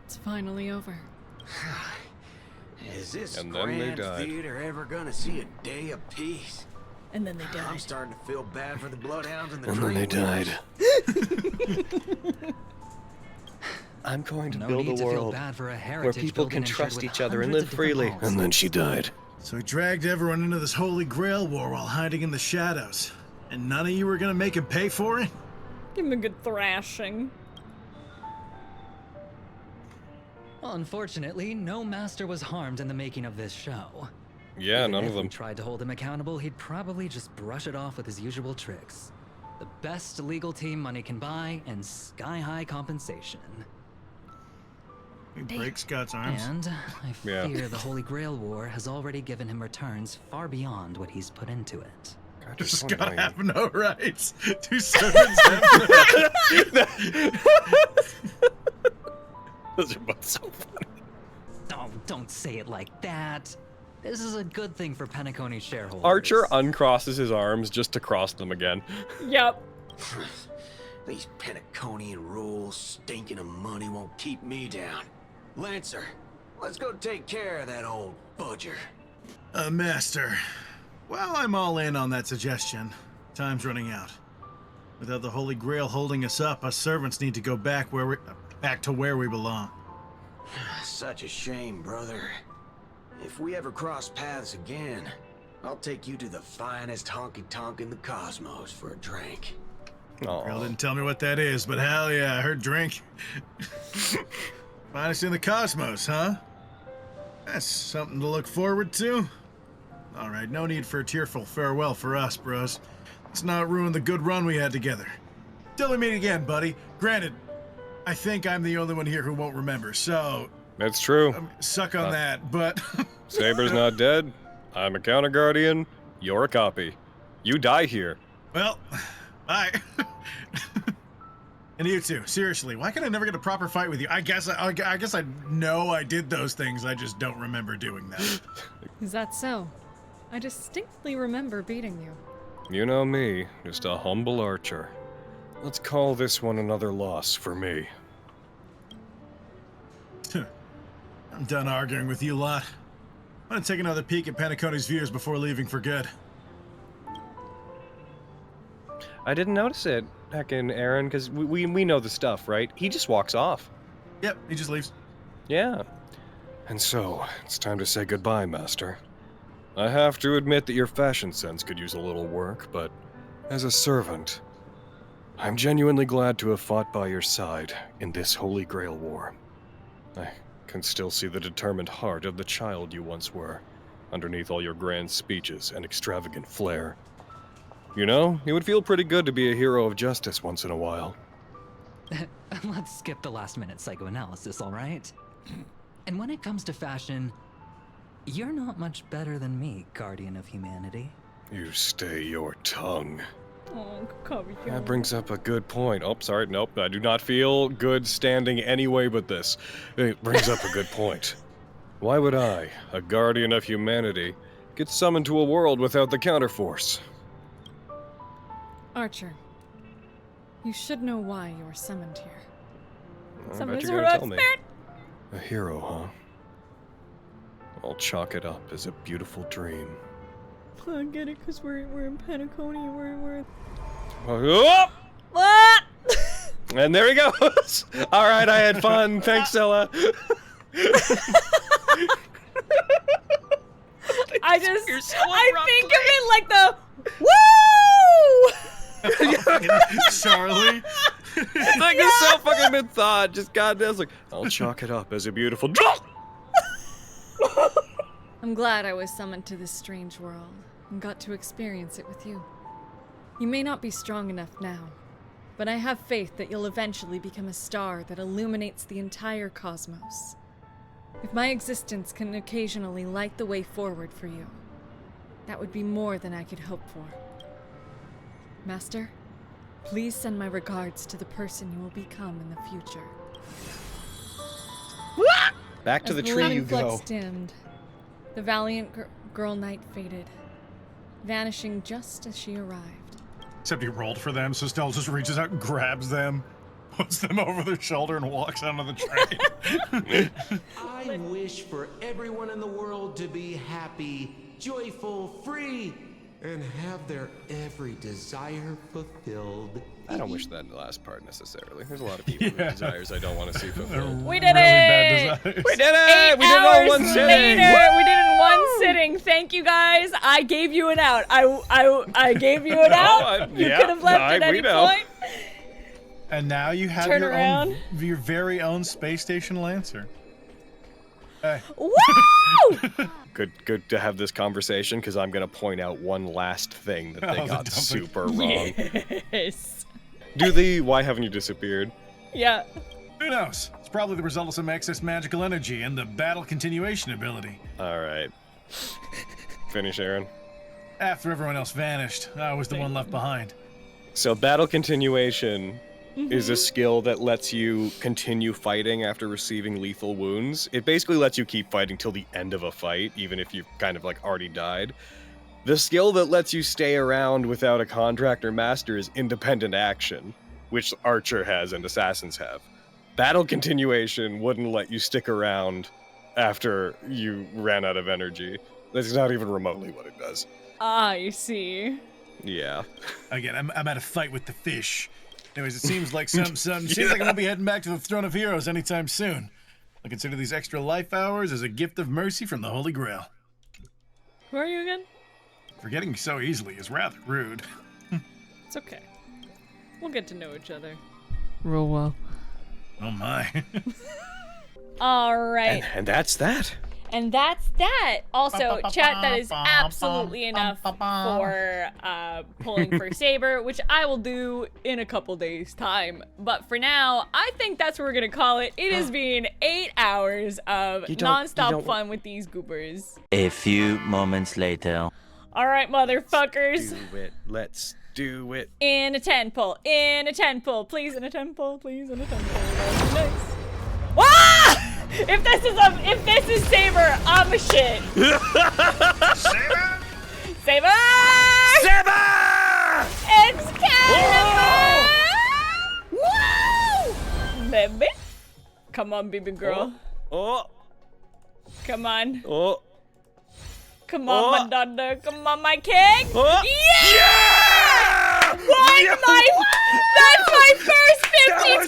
It's finally over. Is this And then they grand died. theater ever gonna see a day of peace? And then they died. I'm starting to feel bad for the Bloodhounds and the And then they Dreamweavers. died. I'm going to No build need a to feel world bad for a where heritage people building can and shared trust with each other and hundreds live of different freely. halls. And then she died. So he dragged everyone into this holy grail war while hiding in the shadows. And none of you were gonna make him pay for it? Give him a good thrashing. Well, unfortunately, no master was harmed in the making of this show. Yeah, Even none if of them. we tried to hold him accountable, he'd probably just brush it off with his usual tricks. The best legal team money can buy and sky-high compensation. He breaks Scott's arms. And I Yeah. fear the Holy Grail War has already given him returns far beyond what he's put into it. Does Scott have no rights? Do servants have no Those are both so funny. Oh, don't say it like that. This is a good thing for Penacony shareholders. Archer uncrosses his arms just to cross them again. Yep. These Penaconian rules, stinking of money won't keep me down. Lancer, let's go take care of that old budger. Master. Well, I'm all in on that suggestion. Time's running out. Without the Holy Grail holding us up, us servants need to go back to where we belong. Such a shame, brother. If we ever cross paths again, I'll take you to the finest honky-tonk in the cosmos for a drink. Girl didn't tell me what that is, but hell yeah, I heard drink. Finest in the cosmos, huh? That's something to look forward to. All right, no need for a tearful farewell for us, bros. Let's not ruin the good run we had together. Till we meet again, buddy. Granted, I think I'm the only one here who won't remember, so... That's true. Suck on that, but... Saber's not dead. I'm a counter guardian. You're a copy. You die here. Well, bye. And you too. Seriously, why can I never get a proper fight with you? I guess I know I did those things. I just don't remember doing them. Is that so? I distinctly remember beating you. You know me, just a humble archer. Let's call this one another loss for me. I'm done arguing with you lot. I'm gonna take another peek at Penacony's views before leaving for good. I didn't notice it, heckin' Aaron, because we know the stuff, right? He just walks off. Yep, he just leaves. Yeah. And so, it's time to say goodbye, Master. I have to admit that your fashion sense could use a little work, but as a servant, I'm genuinely glad to have fought by your side in this Holy Grail War. I can still see the determined heart of the child you once were, underneath all your grand speeches and extravagant flair. You know, it would feel pretty good to be a hero of justice once in a while. Let's skip the last-minute psychoanalysis, all right? And when it comes to fashion, you're not much better than me, Guardian of Humanity. You stay your tongue. Oh, Kakabi. That brings up a good point. Oh, sorry, nope. I do not feel good standing any way but this. It brings up a good point. Why would I, a guardian of humanity, get summoned to a world without the counterforce? Archer, you should know why you were summoned here. I bet you're gonna tell me. A hero, huh? I'll chalk it up as a beautiful dream. I get it, because we're in Penacony, we're... Oh! What? And there he goes! Alright, I had fun. Thanks, Sylla. I think of it like the woo! Charlie. It's like a so fucking mid thought. Just goddamn, it's like, I'll chalk it up as a beautiful. I'm glad I was summoned to this strange world and got to experience it with you. You may not be strong enough now, but I have faith that you'll eventually become a star that illuminates the entire cosmos. If my existence can occasionally light the way forward for you, that would be more than I could hope for. Master, please send my regards to the person you will become in the future. Back to As the tree you living go. flux dimmed, the valiant girl knight faded, vanishing just as she arrived. Except he rolled for them, so Stella just reaches out and grabs them, puts them over their shoulder, and walks out of the train. I wish for everyone in the world to be happy, joyful, free, and have their every desire fulfilled. I don't wish that in the last part necessarily. There's a lot of people with desires I don't want to see fulfilled. We did it! We did it! We did it all in one sitting! Later, we did it in one sitting. Thank you guys. I gave you an out. I gave you an out. You could have left at any point. And now you have Turn your around. your very own space station Lancer. Hey. Woo! Good to have this conversation because I'm gonna point out one last thing that they got super wrong. Yes. Why haven't you disappeared? Yeah. Who knows? It's probably the result of some excess magical energy and the battle continuation ability. Alright. Finish, Aaron. After everyone else vanished, I was the one left behind. So battle continuation is a skill that lets you continue fighting after receiving lethal wounds. It basically lets you keep fighting till the end of a fight, even if you've kind of like already died. The skill that lets you stay around without a contract or master is independent action, which Archer has and Assassins have. Battle continuation wouldn't let you stick around after you ran out of energy. That's not even remotely what it does. Ah, you see. Yeah. Again, I'm at a fight with the fish. Anyways, it seems like seems like I won't be heading back to the Throne of Heroes anytime soon. I consider these extra life hours as a gift of mercy from the Holy Grail. Who are you again? Forgetting me so easily is rather rude. It's okay. We'll get to know each other real well. Oh my. All right. And that's that. And that's that. Also, chat, that is absolutely enough for pulling for Saber, which I will do in a couple days' time. But for now, I think that's what we're going to call it. It has been 8 hours of non-stop fun with these goobers. A few moments later. All right, motherfuckers. Do it. Let's do it. In a 10 pull. In a 10 pull. Please, in a 10 pull. Please, in a 10 pull. That would be nice. Ah! If this is Saber, I'm a shit. Saber? Saber! Saber! Excalibur! Woo! Baby. Come on, baby girl. Oh. Come on. Oh. Come on, my daughter. Come on, my king. Oh. Yeah! That's my first 50-50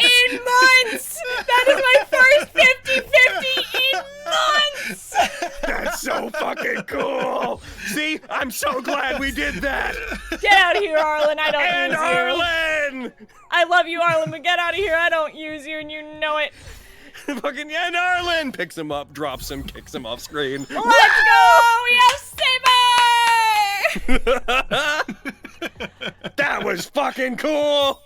in months! That is my first 50-50 in months! That's so fucking cool! See? I'm so glad we did that! Get out of here, Arlen. I don't and use Arlen! you. I love you, Arlen, but get out of here. I don't use you, and you know it. Fucking and Arlen! Picks him up, drops him, kicks him off screen. Let's go! We have Saber! That was fucking cool!